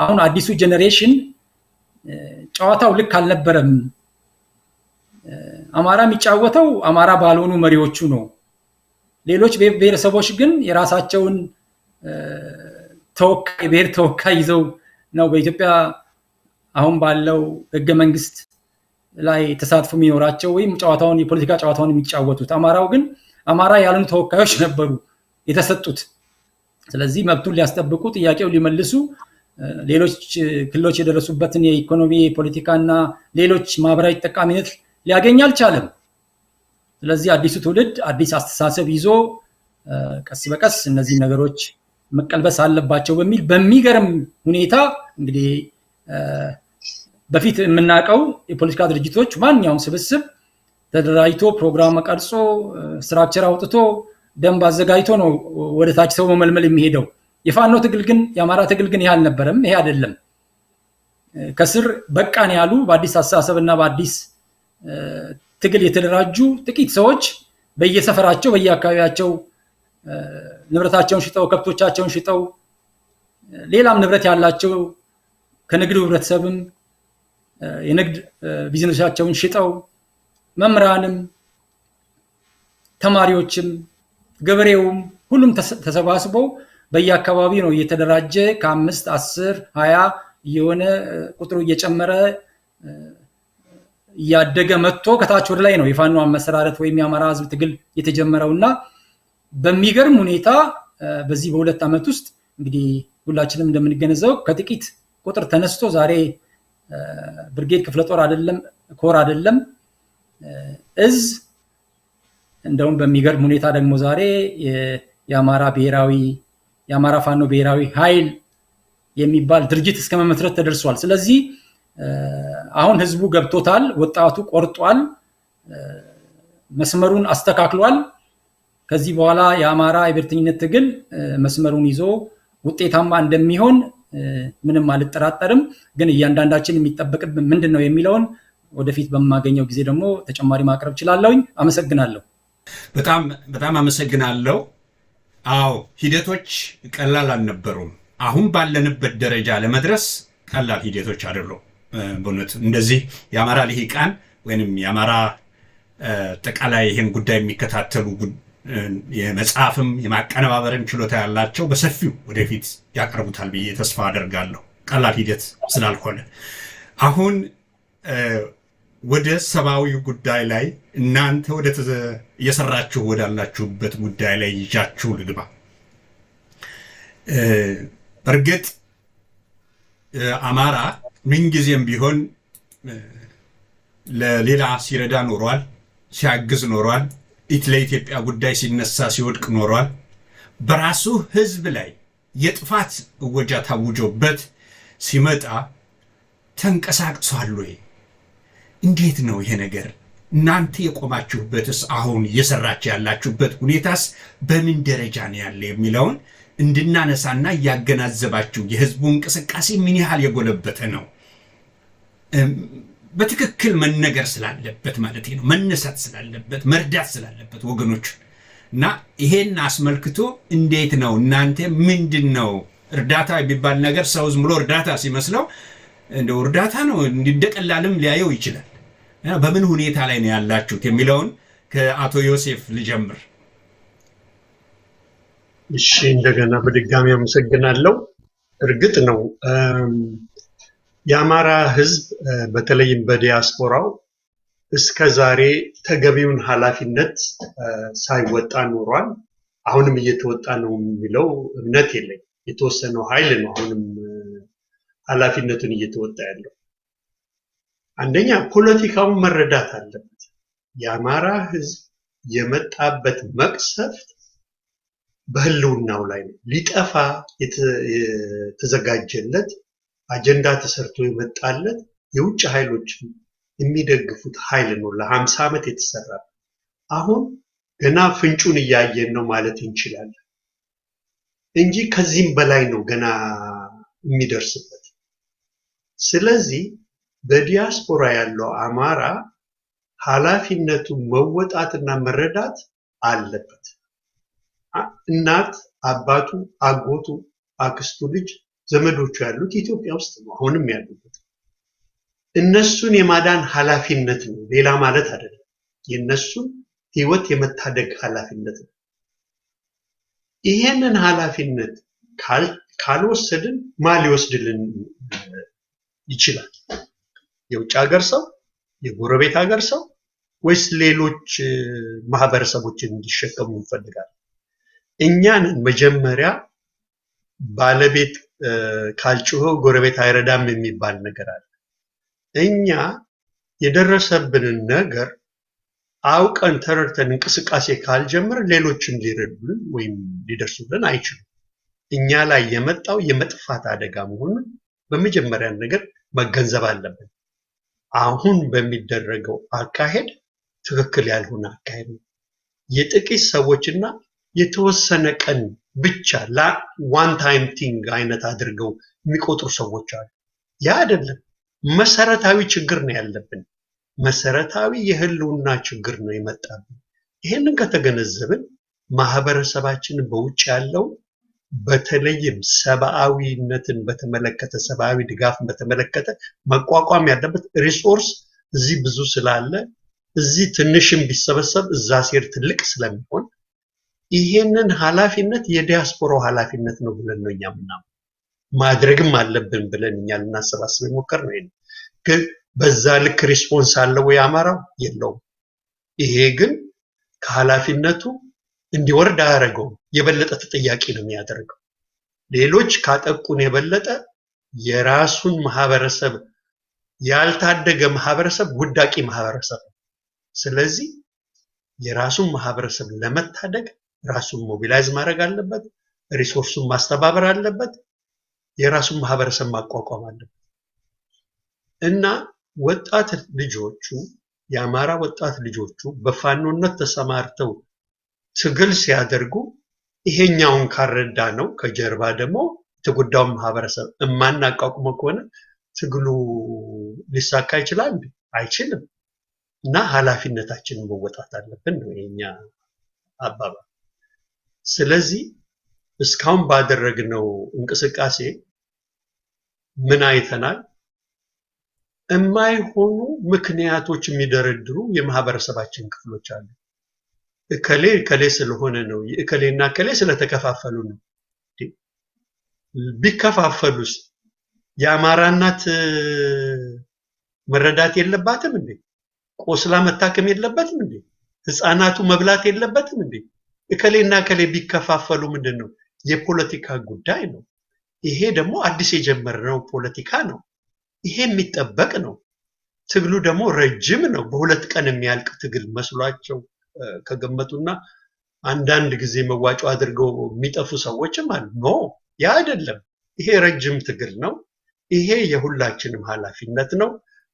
አሁን አዲሱ ጄኔሬሽን ጨዋታው ልክ አልነበረም። አማራ የሚጫወተው አማራ ባልሆኑ መሪዎቹ ነው። ሌሎች ብሔረሰቦች ግን የራሳቸውን ብሔር ተወካይ ይዘው ነው በኢትዮጵያ አሁን ባለው ህገ መንግስት ላይ ተሳትፎ የሚኖራቸው ወይም የፖለቲካ ጨዋታውን የሚጫወቱት። አማራው ግን አማራ ያልሆኑ ተወካዮች ነበሩ የተሰጡት። ስለዚህ መብቱን ሊያስጠብቁ ጥያቄው ሊመልሱ ሌሎች ክልሎች የደረሱበትን የኢኮኖሚ ፖለቲካና ሌሎች ማህበራዊ ጠቃሚነት ሊያገኝ አልቻለም። ስለዚህ አዲሱ ትውልድ አዲስ አስተሳሰብ ይዞ ቀስ በቀስ እነዚህ ነገሮች መቀልበስ አለባቸው በሚል በሚገርም ሁኔታ እንግዲህ በፊት የምናውቀው የፖለቲካ ድርጅቶች ማንኛውም ስብስብ ተደራጅቶ ፕሮግራም ቀርጾ ስትራክቸር አውጥቶ ደንብ አዘጋጅቶ ነው ወደ ታች ሰው መመልመል የሚሄደው። የፋኖ ትግል ግን የአማራ ትግል ግን ይሄ አልነበረም። ይሄ አይደለም። ከስር በቃን ያሉ በአዲስ አስተሳሰብና በአዲስ ትግል የተደራጁ ጥቂት ሰዎች በየሰፈራቸው በየአካባቢያቸው ንብረታቸውን ሽጠው ከብቶቻቸውን ሽጠው ሌላም ንብረት ያላቸው ከንግዱ ህብረተሰብም የንግድ ቢዝነሳቸውን ሽጠው መምህራንም ተማሪዎችም ገበሬውም ሁሉም ተሰባስበው በየአካባቢው ነው እየተደራጀ ከ5 10 20 የሆነ ቁጥሩ እየጨመረ ያደገ መጥቶ ከታች ወደ ላይ ነው የፋኖ አመሰራረት ወይም የአማራ ህዝብ ትግል የተጀመረውና በሚገርም ሁኔታ በዚህ በሁለት ዓመት ውስጥ እንግዲህ ሁላችንም እንደምንገነዘበው ከጥቂት ቁጥር ተነስቶ ዛሬ ብርጌድ ክፍለ ጦር አይደለም ኮር አይደለም እዝ እንደውም በሚገርም ሁኔታ ደግሞ ዛሬ የአማራ ፋኖ ብሔራዊ ኃይል የሚባል ድርጅት እስከ መመስረት ተደርሷል። ስለዚህ አሁን ህዝቡ ገብቶታል፣ ወጣቱ ቆርጧል፣ መስመሩን አስተካክሏል። ከዚህ በኋላ የአማራ የብሔርተኝነት ትግል መስመሩን ይዞ ውጤታማ እንደሚሆን ምንም አልጠራጠርም። ግን እያንዳንዳችን የሚጠበቅብን ምንድነው የሚለውን ወደፊት በማገኘው ጊዜ ደግሞ ተጨማሪ ማቅረብ እችላለሁኝ። አመሰግናለሁ። በጣም አመሰግናለሁ። አዎ ሂደቶች ቀላል አልነበሩም። አሁን ባለንበት ደረጃ ለመድረስ ቀላል ሂደቶች አይደሉም። በእውነት እንደዚህ የአማራ ልሂቃን ወይንም የአማራ አጠቃላይ ይህን ጉዳይ የሚከታተሉ የመጽሐፍም የማቀነባበርም ችሎታ ያላቸው በሰፊው ወደፊት ያቀርቡታል ብዬ ተስፋ አደርጋለሁ። ቀላል ሂደት ስላልሆነ አሁን ወደ ሰብአዊ ጉዳይ ላይ እናንተ ወደ እየሰራችሁ ወዳላችሁበት ጉዳይ ላይ ይዣችሁ ልግባ። እርግጥ አማራ ምንጊዜም ቢሆን ለሌላ ሲረዳ ኖሯል፣ ሲያግዝ ኖሯል። ለኢትዮጵያ ጉዳይ ሲነሳ ሲወድቅ ኖሯል። በራሱ ህዝብ ላይ የጥፋት እወጃ ታውጆበት ሲመጣ ተንቀሳቅሷል ወይ? እንዴት ነው ይሄ ነገር? እናንተ የቆማችሁበትስ አሁን እየሰራችሁ ያላችሁበት ሁኔታስ በምን ደረጃ ነው ያለ የሚለውን እንድናነሳና እያገናዘባችሁ የህዝቡ እንቅስቃሴ ምን ያህል የጎለበተ ነው በትክክል መነገር ስላለበት ማለት ነው፣ መነሳት ስላለበት፣ መርዳት ስላለበት ወገኖች እና ይሄን አስመልክቶ እንዴት ነው እናንተ ምንድነው እርዳታ የሚባል ነገር ሰው ዝም ብሎ እርዳታ ሲመስለው እንደው እርዳታ ነው እንዲደቀላልም ሊያየው ይችላል። በምን ሁኔታ ላይ ነው ያላችሁት የሚለውን ከአቶ ዮሴፍ ልጀምር። እሺ፣ እንደገና በድጋሚ አመሰግናለሁ። እርግጥ ነው የአማራ ህዝብ በተለይም በዲያስፖራው እስከ ዛሬ ተገቢውን ኃላፊነት ሳይወጣ ኖሯል። አሁንም እየተወጣ ነው የሚለው እምነት የለኝ። የተወሰነው ኃይል ነው አሁንም ኃላፊነቱን እየተወጣ ያለው። አንደኛ ፖለቲካውን መረዳት አለበት። የአማራ ህዝብ የመጣበት መቅሰፍት በህልውናው ላይ ነው። ሊጠፋ የተዘጋጀለት አጀንዳ ተሰርቶ የመጣለት የውጭ ኃይሎች የሚደግፉት ኃይል ነው። ለ50 ዓመት የተሰራ አሁን ገና ፍንጩን እያየን ነው ማለት እንችላለን እንጂ ከዚህም በላይ ነው ገና የሚደርስበት። ስለዚህ በዲያስፖራ ያለው አማራ ኃላፊነቱን መወጣትና መረዳት አለበት። እናት፣ አባቱ፣ አጎቱ፣ አክስቱ ልጅ ዘመዶቹ ያሉት ኢትዮጵያ ውስጥ ነው አሁንም ያሉት። እነሱን የማዳን ኃላፊነት ነው፣ ሌላ ማለት አይደለም። የነሱን ህይወት የመታደግ ኃላፊነት ነው። ይሄንን ኃላፊነት ካልወሰድን ማን ሊወስድልን ይችላል? የውጭ ሀገር ሰው፣ የጎረቤት ሀገር ሰው ወይስ ሌሎች ማህበረሰቦችን እንዲሸከሙ እንፈልጋለን? እኛን መጀመሪያ ባለቤት ካልጮኸው ጎረቤት አይረዳም የሚባል ነገር አለ። እኛ የደረሰብንን ነገር አውቀን ተረድተን እንቅስቃሴ ካልጀመረ ሌሎችን ሊረዱልን ወይም ሊደርሱልን አይችሉም። እኛ ላይ የመጣው የመጥፋት አደጋ መሆኑን በመጀመሪያ ነገር መገንዘብ አለብን። አሁን በሚደረገው አካሄድ ትክክል ያልሆነ አካሄድ ነው። የጥቂት ሰዎችና የተወሰነ ቀን ብቻ ዋን ታይም ቲንግ አይነት አድርገው የሚቆጥሩ ሰዎች አሉ። ያ አይደለም። መሰረታዊ ችግር ነው ያለብን። መሰረታዊ የህልውና ችግር ነው የመጣብን። ይሄንን ከተገነዘብን ማህበረሰባችንን በውጭ ያለው በተለይም ሰብአዊነትን በተመለከተ ሰብአዊ ድጋፍን በተመለከተ መቋቋም ያለበት ሪሶርስ እዚህ ብዙ ስላለ እዚህ ትንሽም ቢሰበሰብ እዛ ሲር ትልቅ ስለሚሆን ይሄንን ኃላፊነት የዲያስፖራው ኃላፊነት ነው ብለን ነው እኛ ምናምን ማድረግም አለብን ብለን እኛ ልናሰባስብ ሞከር ነው። ግን በዛ ልክ ሪስፖንስ አለው ወይ አማራው? የለውም። ይሄ ግን ከኃላፊነቱ እንዲወርድ አያደርገውም። የበለጠ ተጠያቂ ነው የሚያደርገው። ሌሎች ካጠቁን የበለጠ የራሱን ማህበረሰብ ያልታደገ ማህበረሰብ ውዳቂ ማህበረሰብ ነው። ስለዚህ የራሱን ማህበረሰብ ለመታደግ ራሱን ሞቢላይዝ ማድረግ አለበት፣ ሪሶርሱን ማስተባበር አለበት፣ የራሱን ማህበረሰብ ማቋቋም አለበት እና ወጣት ልጆቹ የአማራ ወጣት ልጆቹ በፋኖነት ተሰማርተው ትግል ሲያደርጉ ይሄኛውን ካረዳ ነው ከጀርባ ደግሞ የተጎዳው ማህበረሰብ እማናቋቁመው ከሆነ ትግሉ ሊሳካ ይችላል? አይችልም። እና ኃላፊነታችንን መወጣት አለብን ነው የኛ አባባል። ስለዚህ እስካሁን ባደረግነው እንቅስቃሴ ምን አይተናል? የማይሆኑ ምክንያቶች የሚደረድሩ የማህበረሰባችን ክፍሎች አሉ። እከሌ ስለሆነ ነው፣ እከሌና እከሌ ስለተከፋፈሉ ነው። ቢከፋፈሉስ የአማራ እናት መረዳት የለባትም እንዴ? ቆስላ መታከም የለበትም እንዴ? ህፃናቱ መብላት የለበትም እንዴ? እከሌና እከሌ ቢከፋፈሉ ምንድነው? የፖለቲካ ጉዳይ ነው። ይሄ ደግሞ አዲስ የጀመርነው ፖለቲካ ነው። ይሄ የሚጠበቅ ነው። ትግሉ ደግሞ ረጅም ነው። በሁለት ቀን የሚያልቅ ትግል መስሏቸው ከገመቱና አንዳንድ ጊዜ መዋጮ አድርገው የሚጠፉ ሰዎችም አሉ። ኖ ያ አይደለም። ይሄ ረጅም ትግል ነው። ይሄ የሁላችንም ኃላፊነት ነው።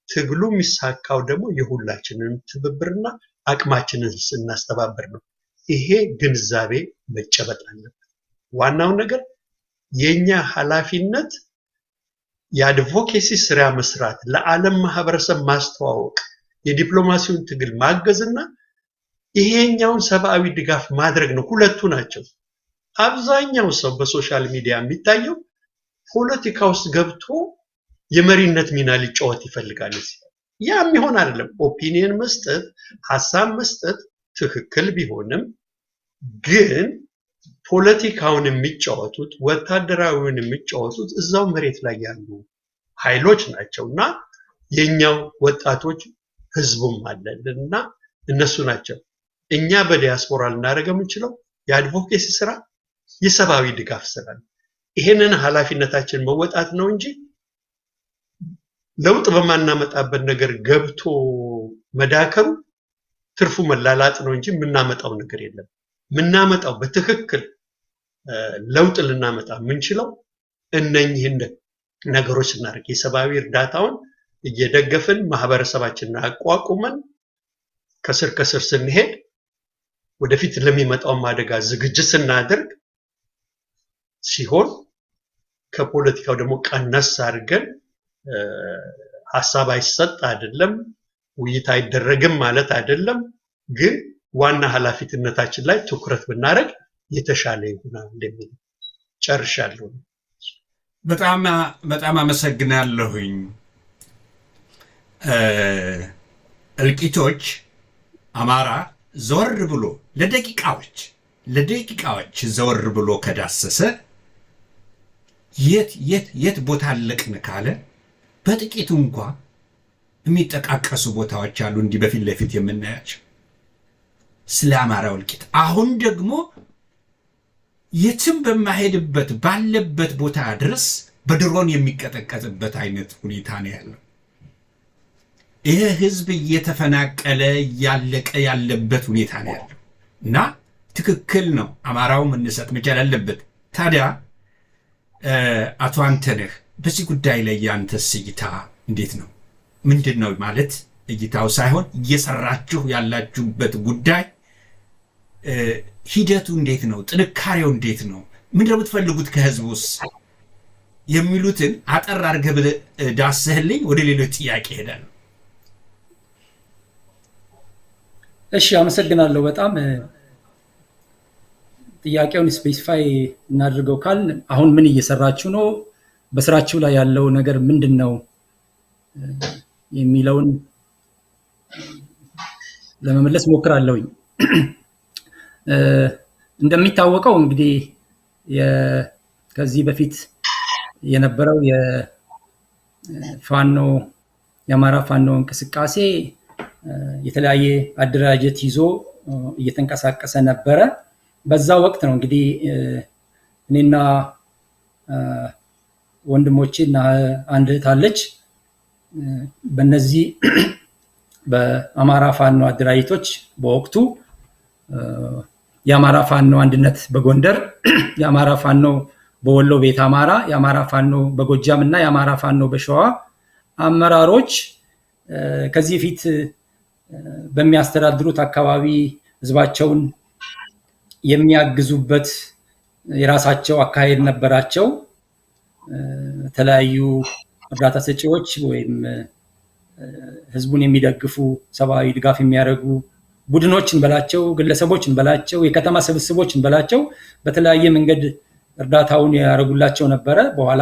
ትግሉ የሚሳካው ደግሞ የሁላችንም ትብብርና አቅማችንን ስናስተባበር ነው። ይሄ ግንዛቤ መጨበጥ አለበት። ዋናው ነገር የኛ ኃላፊነት የአድቮኬሲ ስራ መስራት፣ ለዓለም ማህበረሰብ ማስተዋወቅ፣ የዲፕሎማሲውን ትግል ማገዝና ይሄኛውን ሰብአዊ ድጋፍ ማድረግ ነው። ሁለቱ ናቸው። አብዛኛው ሰው በሶሻል ሚዲያ የሚታየው ፖለቲካ ውስጥ ገብቶ የመሪነት ሚና ሊጫወት ይፈልጋል። ያ የሚሆን አይደለም። ኦፒኒየን መስጠት፣ ሐሳብ መስጠት ትክክል ቢሆንም ግን ፖለቲካውን የሚጫወቱት ወታደራዊውን የሚጫወቱት እዛው መሬት ላይ ያሉ ኃይሎች ናቸውና የኛው ወጣቶች ህዝቡም አለንና እነሱ ናቸው። እኛ በዲያስፖራ ልናደርገው የምንችለው የአድቮኬሲ ስራ፣ የሰብአዊ ድጋፍ ስራ ነው። ይሄንን ኃላፊነታችን መወጣት ነው እንጂ ለውጥ በማናመጣበት ነገር ገብቶ መዳከሩ ትርፉ መላላጥ ነው እንጂ የምናመጣው ነገር የለም። የምናመጣው በትክክል ለውጥ ልናመጣ የምንችለው እነኚህን ነገሮች ስናደርግ የሰብአዊ እርዳታውን እየደገፍን ማህበረሰባችንን አቋቁመን ከስር ከስር ስንሄድ ወደፊት ለሚመጣው አደጋ ዝግጅት ስናደርግ ሲሆን ከፖለቲካው ደግሞ ቀነስ አድርገን ሐሳብ አይሰጥ አይደለም፣ ውይይት አይደረግም ማለት አይደለም። ግን ዋና ኃላፊነታችን ላይ ትኩረት ብናደርግ የተሻለ ይሆናል እንደሚል ጨርሻለሁ። በጣም አመሰግናለሁኝ። እልቂቶች አማራ ዘወር ብሎ ለደቂቃዎች ዘወር ብሎ ከዳሰሰ የት ቦታ አለቅን ካለ በጥቂቱ እንኳ የሚጠቃቀሱ ቦታዎች አሉ፣ እንዲህ በፊት ለፊት የምናያቸው ስለ አማራው እልቂት። አሁን ደግሞ የትም በማሄድበት ባለበት ቦታ ድረስ በድሮን የሚቀጠቀጥበት አይነት ሁኔታ ነው ያለው። ይህ ህዝብ እየተፈናቀለ እያለቀ ያለበት ሁኔታ ነው ያለው እና ትክክል ነው፣ አማራው መነሳት መቻል አለበት። ታዲያ አቶ አንተነህ በዚህ ጉዳይ ላይ ያንተስ እይታ እንዴት ነው? ምንድን ነው ማለት እይታው ሳይሆን እየሰራችሁ ያላችሁበት ጉዳይ ሂደቱ እንዴት ነው? ጥንካሬው እንዴት ነው? ምንድን ነው የምትፈልጉት ከህዝቡስ የሚሉትን አጠር አድርገህ ዳሰህልኝ ወደ ሌሎች ጥያቄ እሄዳለሁ። እሺ፣ አመሰግናለሁ በጣም። ጥያቄውን ስፔሲፋይ እናድርገው ካል አሁን ምን እየሰራችሁ ነው፣ በስራችሁ ላይ ያለው ነገር ምንድን ነው የሚለውን ለመመለስ ሞክራለሁኝ። እንደሚታወቀው እንግዲህ ከዚህ በፊት የነበረው የአማራ ፋኖ እንቅስቃሴ የተለያየ አደራጀት ይዞ እየተንቀሳቀሰ ነበረ። በዛ ወቅት ነው እንግዲህ እኔና ወንድሞቼ እና አንድ እህት አለች በእነዚህ በአማራ ፋኖ አደራጅቶች በወቅቱ የአማራ ፋኖ አንድነት በጎንደር፣ የአማራ ፋኖ በወሎ ቤት አማራ፣ የአማራ ፋኖ በጎጃም እና የአማራ ፋኖ በሸዋ አመራሮች ከዚህ በፊት በሚያስተዳድሩት አካባቢ ህዝባቸውን የሚያግዙበት የራሳቸው አካሄድ ነበራቸው። የተለያዩ እርዳታ ሰጪዎች ወይም ህዝቡን የሚደግፉ ሰብአዊ ድጋፍ የሚያደርጉ ቡድኖችን በላቸው፣ ግለሰቦችን በላቸው፣ የከተማ ስብስቦችን በላቸው በተለያየ መንገድ እርዳታውን ያደርጉላቸው ነበረ። በኋላ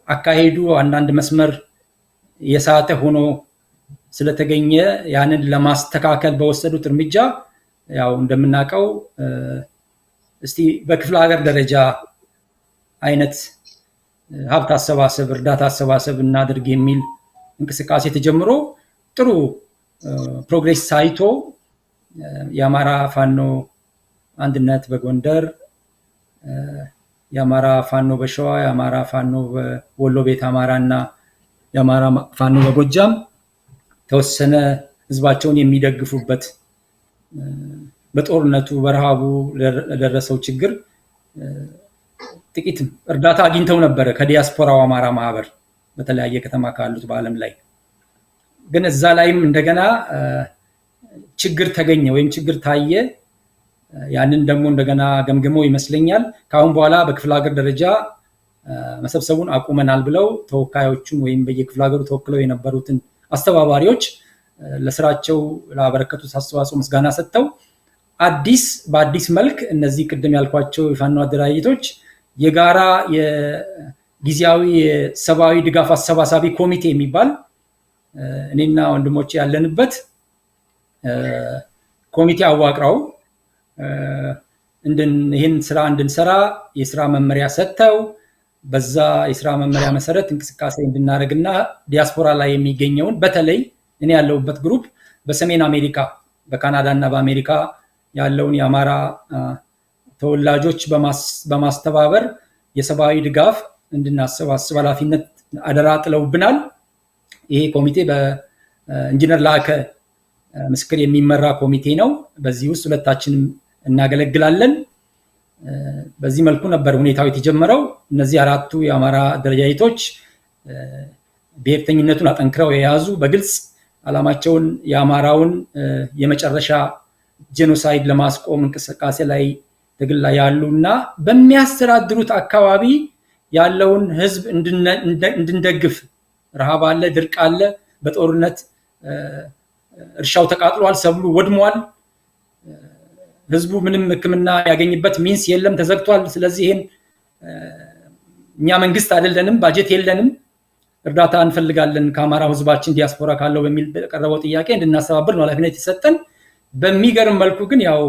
አካሄዱ አንዳንድ መስመር የሳተ ሆኖ ስለተገኘ ያንን ለማስተካከል በወሰዱት እርምጃ ያው እንደምናውቀው እስቲ በክፍለ ሀገር ደረጃ አይነት ሀብት አሰባሰብ፣ እርዳታ አሰባሰብ እናድርግ የሚል እንቅስቃሴ ተጀምሮ ጥሩ ፕሮግሬስ ሳይቶ የአማራ ፋኖ አንድነት በጎንደር፣ የአማራ ፋኖ በሸዋ፣ የአማራ ፋኖ በወሎ ቤት አማራ እና የአማራ ፋኖ በጎጃም ተወሰነ ህዝባቸውን የሚደግፉበት በጦርነቱ በረሃቡ ለደረሰው ችግር ጥቂት እርዳታ አግኝተው ነበረ ከዲያስፖራው አማራ ማህበር በተለያየ ከተማ ካሉት በዓለም ላይ። ግን እዛ ላይም እንደገና ችግር ተገኘ ወይም ችግር ታየ። ያንን ደግሞ እንደገና ገምግመው ይመስለኛል ከአሁን በኋላ በክፍለ ሀገር ደረጃ መሰብሰቡን አቁመናል ብለው ተወካዮቹን ወይም በየክፍለ ሀገሩ ተወክለው የነበሩትን አስተባባሪዎች ለስራቸው ላበረከቱት አስተዋጽኦ ምስጋና ሰጥተው በአዲስ መልክ እነዚህ ቅድም ያልኳቸው የፋኖ አደራጅቶች የጋራ የጊዜያዊ የሰብአዊ ድጋፍ አሰባሳቢ ኮሚቴ የሚባል እኔና ወንድሞቼ ያለንበት ኮሚቴ አዋቅረው ይህን ስራ እንድንሰራ የስራ መመሪያ ሰጥተው በዛ የስራ መመሪያ መሰረት እንቅስቃሴ እንድናደርግና ዲያስፖራ ላይ የሚገኘውን በተለይ እኔ ያለሁበት ግሩፕ በሰሜን አሜሪካ በካናዳ እና በአሜሪካ ያለውን የአማራ ተወላጆች በማስተባበር የሰብአዊ ድጋፍ እንድናሰባስብ ኃላፊነት አደራ ጥለውብናል። ይሄ ኮሚቴ በኢንጂነር ላከ ምስክር የሚመራ ኮሚቴ ነው። በዚህ ውስጥ ሁለታችንም እናገለግላለን። በዚህ መልኩ ነበር ሁኔታው የተጀመረው። እነዚህ አራቱ የአማራ አደረጃጀቶች ብሔርተኝነቱን አጠንክረው የያዙ በግልጽ ዓላማቸውን የአማራውን የመጨረሻ ጄኖሳይድ ለማስቆም እንቅስቃሴ ላይ ትግል ላይ ያሉና በሚያስተዳድሩት አካባቢ ያለውን ህዝብ እንድንደግፍ፣ ረሃብ አለ፣ ድርቅ አለ፣ በጦርነት እርሻው ተቃጥሏል፣ ሰብሉ ወድሟል፣ ህዝቡ ምንም ሕክምና ያገኝበት ሚንስ የለም፣ ተዘግቷል። ስለዚህ ይሄን እኛ መንግስት አይደለንም፣ ባጀት የለንም፣ እርዳታ እንፈልጋለን ከአማራው ህዝባችን ዲያስፖራ ካለው በሚል በቀረበው ጥያቄ እንድናስተባብር ነው ኃላፊነት የተሰጠን። በሚገርም መልኩ ግን ያው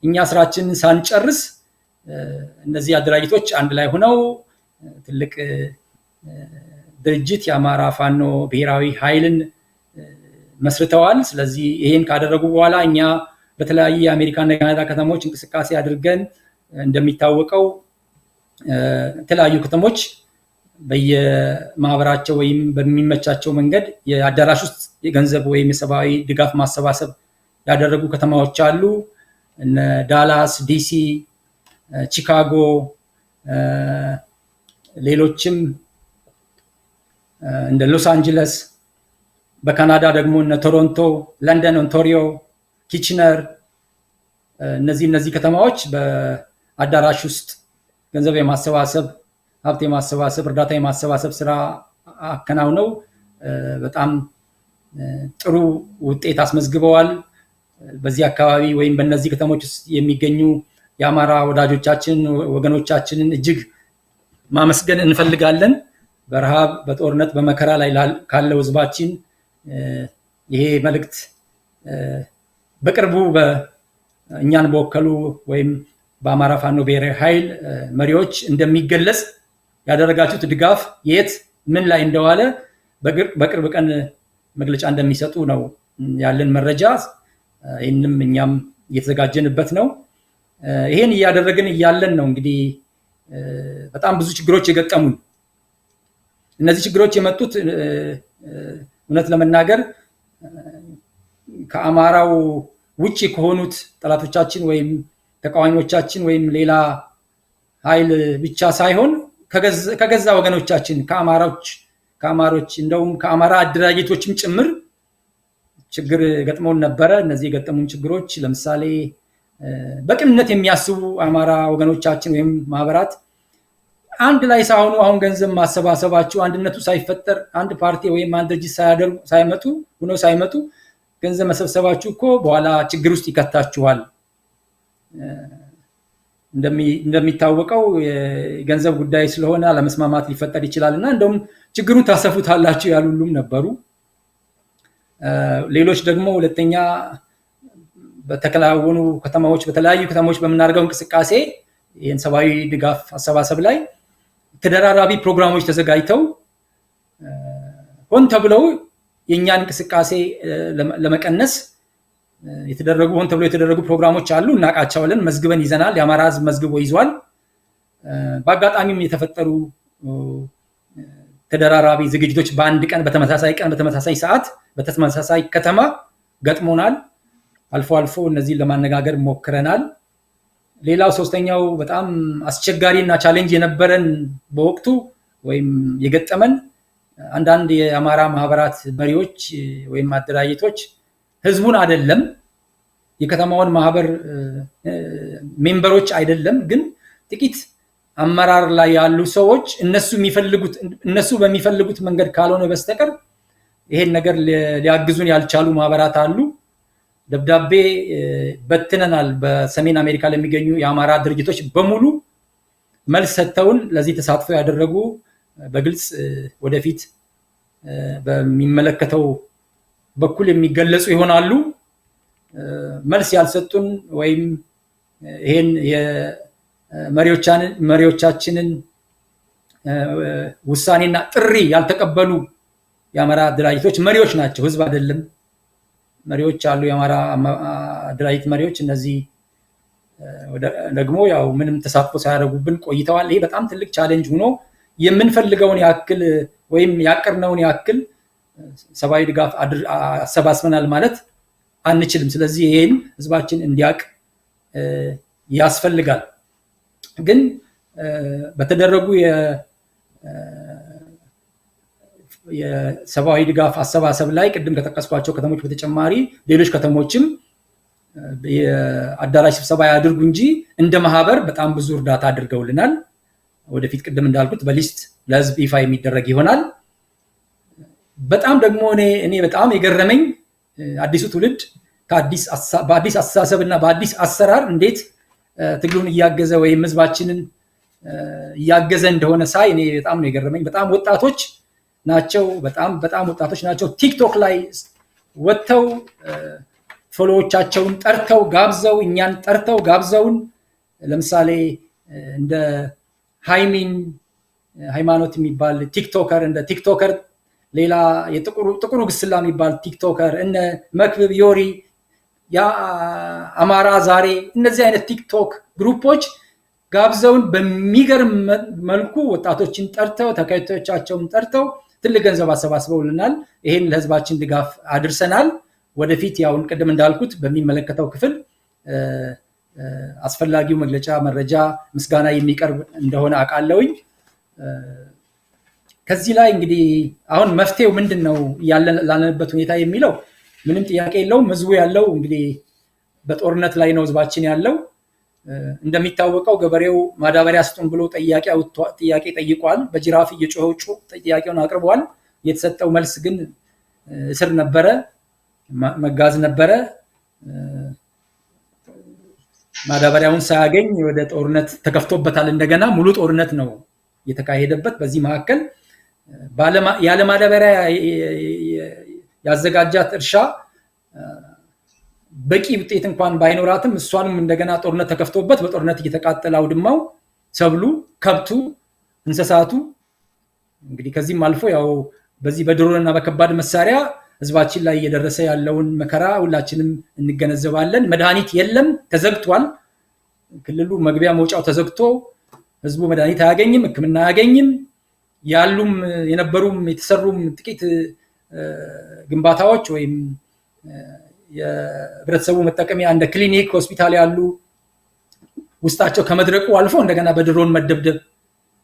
እኛ ስራችንን ሳንጨርስ እነዚህ አደራጅቶች አንድ ላይ ሆነው ትልቅ ድርጅት የአማራ ፋኖ ብሔራዊ ኃይልን መስርተዋል። ስለዚህ ይሄን ካደረጉ በኋላ እኛ በተለያየ የአሜሪካና የካናዳ ከተሞች እንቅስቃሴ አድርገን እንደሚታወቀው የተለያዩ ከተሞች በየማህበራቸው ወይም በሚመቻቸው መንገድ የአዳራሽ ውስጥ የገንዘብ ወይም የሰብአዊ ድጋፍ ማሰባሰብ ያደረጉ ከተማዎች አሉ። እነ ዳላስ፣ ዲሲ፣ ቺካጎ፣ ሌሎችም እንደ ሎስ አንጀለስ፣ በካናዳ ደግሞ እነ ቶሮንቶ፣ ለንደን፣ ኦንታሪዮ፣ ኪችነር እነዚህ ከተማዎች በአዳራሽ ውስጥ ገንዘብ የማሰባሰብ ሀብት የማሰባሰብ እርዳታ የማሰባሰብ ስራ አከናውነው በጣም ጥሩ ውጤት አስመዝግበዋል። በዚህ አካባቢ ወይም በእነዚህ ከተሞች ውስጥ የሚገኙ የአማራ ወዳጆቻችን ወገኖቻችንን እጅግ ማመስገን እንፈልጋለን። በረሃብ በጦርነት በመከራ ላይ ካለው ህዝባችን ይሄ መልእክት በቅርቡ እኛን በወከሉ ወይም በአማራ ፋኖ ብሔራዊ ኃይል መሪዎች እንደሚገለጽ ያደረጋችሁት ድጋፍ የት ምን ላይ እንደዋለ በቅርብ ቀን መግለጫ እንደሚሰጡ ነው ያለን መረጃ። ይህንም እኛም እየተዘጋጀንበት ነው። ይሄን እያደረግን እያለን ነው እንግዲህ በጣም ብዙ ችግሮች የገጠሙን። እነዚህ ችግሮች የመጡት እውነት ለመናገር ከአማራው ውጪ ከሆኑት ጠላቶቻችን ወይም ተቃዋሚዎቻችን ወይም ሌላ ኃይል ብቻ ሳይሆን ከገዛ ወገኖቻችን ከአማሮች እንደውም ከአማራ አደራጀቶችም ጭምር ችግር ገጥሞን ነበረ። እነዚህ የገጠሙን ችግሮች ለምሳሌ በቅንነት የሚያስቡ አማራ ወገኖቻችን ወይም ማህበራት አንድ ላይ ሳይሆኑ አሁን ገንዘብ ማሰባሰባቸው አንድነቱ ሳይፈጠር አንድ ፓርቲ ወይም አንድ ድርጅት ሳይመጡ ገንዘብ መሰብሰባችሁ እኮ በኋላ ችግር ውስጥ ይከታችኋል። እንደሚታወቀው የገንዘብ ጉዳይ ስለሆነ አለመስማማት ሊፈጠር ይችላልና እንደውም ችግሩን ታሰፉታላችሁ ያሉሉም ነበሩ። ሌሎች ደግሞ ሁለተኛ በተከናወኑ ከተማዎች በተለያዩ ከተሞች በምናደርገው እንቅስቃሴ ይህን ሰብአዊ ድጋፍ አሰባሰብ ላይ ተደራራቢ ፕሮግራሞች ተዘጋጅተው ሆን ተብለው የእኛን እንቅስቃሴ ለመቀነስ ሆን ተብለው የተደረጉ ፕሮግራሞች አሉ። እናውቃቸዋለን፣ መዝግበን ይዘናል። የአማራ ህዝብ መዝግቦ ይዟል። በአጋጣሚም የተፈጠሩ ተደራራቢ ዝግጅቶች በአንድ ቀን በተመሳሳይ ሰዓት በተመሳሳይ ከተማ ገጥሞናል። አልፎ አልፎ እነዚህን ለማነጋገር ሞክረናል። ሌላው ሶስተኛው በጣም አስቸጋሪ እና ቻሌንጅ የነበረን በወቅቱ ወይም የገጠመን አንዳንድ የአማራ ማህበራት መሪዎች ወይም አደራጀቶች ህዝቡን አይደለም የከተማውን ማህበር ሜምበሮች አይደለም ግን ጥቂት አመራር ላይ ያሉ ሰዎች እነሱ በሚፈልጉት መንገድ ካልሆነ በስተቀር ይሄን ነገር ሊያግዙን ያልቻሉ ማህበራት አሉ። ደብዳቤ በትነናል። በሰሜን አሜሪካ ለሚገኙ የአማራ ድርጅቶች በሙሉ መልስ ሰጥተውን ለዚህ ተሳትፎ ያደረጉ በግልጽ ወደፊት በሚመለከተው በኩል የሚገለጹ ይሆናሉ። መልስ ያልሰጡን ወይም ይሄን የመሪዎቻችንን ውሳኔና ጥሪ ያልተቀበሉ የአማራ ድርጅቶች መሪዎች ናቸው፣ ህዝብ አይደለም። መሪዎች አሉ፣ የአማራ ድርጅት መሪዎች። እነዚህ ደግሞ ያው ምንም ተሳትፎ ሳያደርጉብን ቆይተዋል። ይሄ በጣም ትልቅ ቻሌንጅ ሆኖ የምንፈልገውን ያክል ወይም ያቀርነውን ያክል ሰብአዊ ድጋፍ አሰባስበናል ማለት አንችልም። ስለዚህ ይሄን ህዝባችን እንዲያውቅ ያስፈልጋል። ግን በተደረጉ የሰብአዊ ድጋፍ አሰባሰብ ላይ ቅድም ከጠቀስኳቸው ከተሞች በተጨማሪ ሌሎች ከተሞችም የአዳራሽ ስብሰባ ያድርጉ እንጂ እንደ ማህበር በጣም ብዙ እርዳታ አድርገውልናል። ወደፊት ቅድም እንዳልኩት በሊስት ለህዝብ ይፋ የሚደረግ ይሆናል። በጣም ደግሞ እኔ በጣም የገረመኝ አዲሱ ትውልድ በአዲስ አስተሳሰብ እና በአዲስ አሰራር እንዴት ትግሉን እያገዘ ወይም ህዝባችንን እያገዘ እንደሆነ ሳይ እኔ በጣም ነው የገረመኝ። በጣም ወጣቶች ናቸው። በጣም ወጣቶች ናቸው። ቲክቶክ ላይ ወጥተው ፎሎዎቻቸውን ጠርተው ጋብዘው እኛን ጠርተው ጋብዘውን ለምሳሌ እንደ ሃይማኖት የሚባል ቲክቶከር እንደ ቲክቶከር ሌላ ጥቁሩ ግስላ የሚባል ቲክቶከር እነ መክብብ ዮሪ ያ አማራ ዛሬ እነዚህ አይነት ቲክቶክ ግሩፖች ጋብዘውን በሚገርም መልኩ ወጣቶችን ጠርተው ተከታዮቻቸውን ጠርተው ትልቅ ገንዘብ አሰባስበውልናል። ይሄን ለህዝባችን ድጋፍ አድርሰናል። ወደፊት ያውን ቅድም እንዳልኩት በሚመለከተው ክፍል አስፈላጊው መግለጫ፣ መረጃ፣ ምስጋና የሚቀርብ እንደሆነ አውቃለሁኝ። ከዚህ ላይ እንግዲህ አሁን መፍትሄው ምንድነው ያለንበት ሁኔታ የሚለው ምንም ጥያቄ የለውም። ህዝቡ ያለው እንግዲህ በጦርነት ላይ ነው ህዝባችን ያለው። እንደሚታወቀው ገበሬው ማዳበሪያ ስጡን ብሎ ጥያቄ ጠይቋል። በጅራፍ እየጮኸ ጥያቄውን አቅርቧል። የተሰጠው መልስ ግን እስር ነበረ፣ መጋዝ ነበረ። ማዳበሪያውን ሳያገኝ ወደ ጦርነት ተከፍቶበታል። እንደገና ሙሉ ጦርነት ነው የተካሄደበት። በዚህ መካከል ያለ ማዳበሪያ ያዘጋጃት እርሻ በቂ ውጤት እንኳን ባይኖራትም እሷንም እንደገና ጦርነት ተከፍቶበት በጦርነት እየተቃጠለ አውድማው፣ ሰብሉ፣ ከብቱ፣ እንስሳቱ እንግዲህ ከዚህም አልፎ ያው በዚህ በድሮንና በከባድ መሳሪያ ህዝባችን ላይ እየደረሰ ያለውን መከራ ሁላችንም እንገነዘባለን። መድኃኒት የለም፣ ተዘግቷል። ክልሉ መግቢያ መውጫው ተዘግቶ ህዝቡ መድኃኒት አያገኝም፣ ሕክምና አያገኝም። ያሉም የነበሩም የተሰሩም ጥቂት ግንባታዎች ወይም የህብረተሰቡ መጠቀሚያ እንደ ክሊኒክ፣ ሆስፒታል ያሉ ውስጣቸው ከመድረቁ አልፎ እንደገና በድሮን መደብደብ፣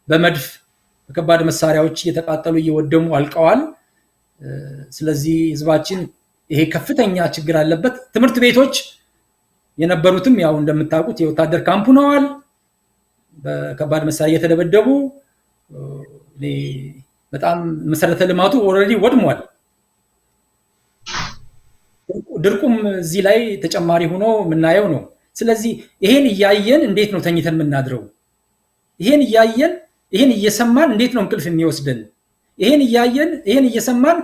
በመድፍ በከባድ መሳሪያዎች እየተቃጠሉ እየወደሙ አልቀዋል። ስለዚህ ህዝባችን ይሄ ከፍተኛ ችግር አለበት። ትምህርት ቤቶች የነበሩትም ያው እንደምታውቁት የወታደር ካምፕ ሆነዋል። በከባድ መሳሪያ እየተደበደቡ በጣም መሰረተ ልማቱ ኦልሬዲ ወድሟል። ድርቁም እዚህ ላይ ተጨማሪ ሆኖ የምናየው ነው። ስለዚህ ይሄን እያየን እንዴት ነው ተኝተን የምናድረው? ይሄን እያየን ይሄን እየሰማን እንዴት ነው እንቅልፍ የሚወስደን? ይሄን እያየን ይሄን እየሰማን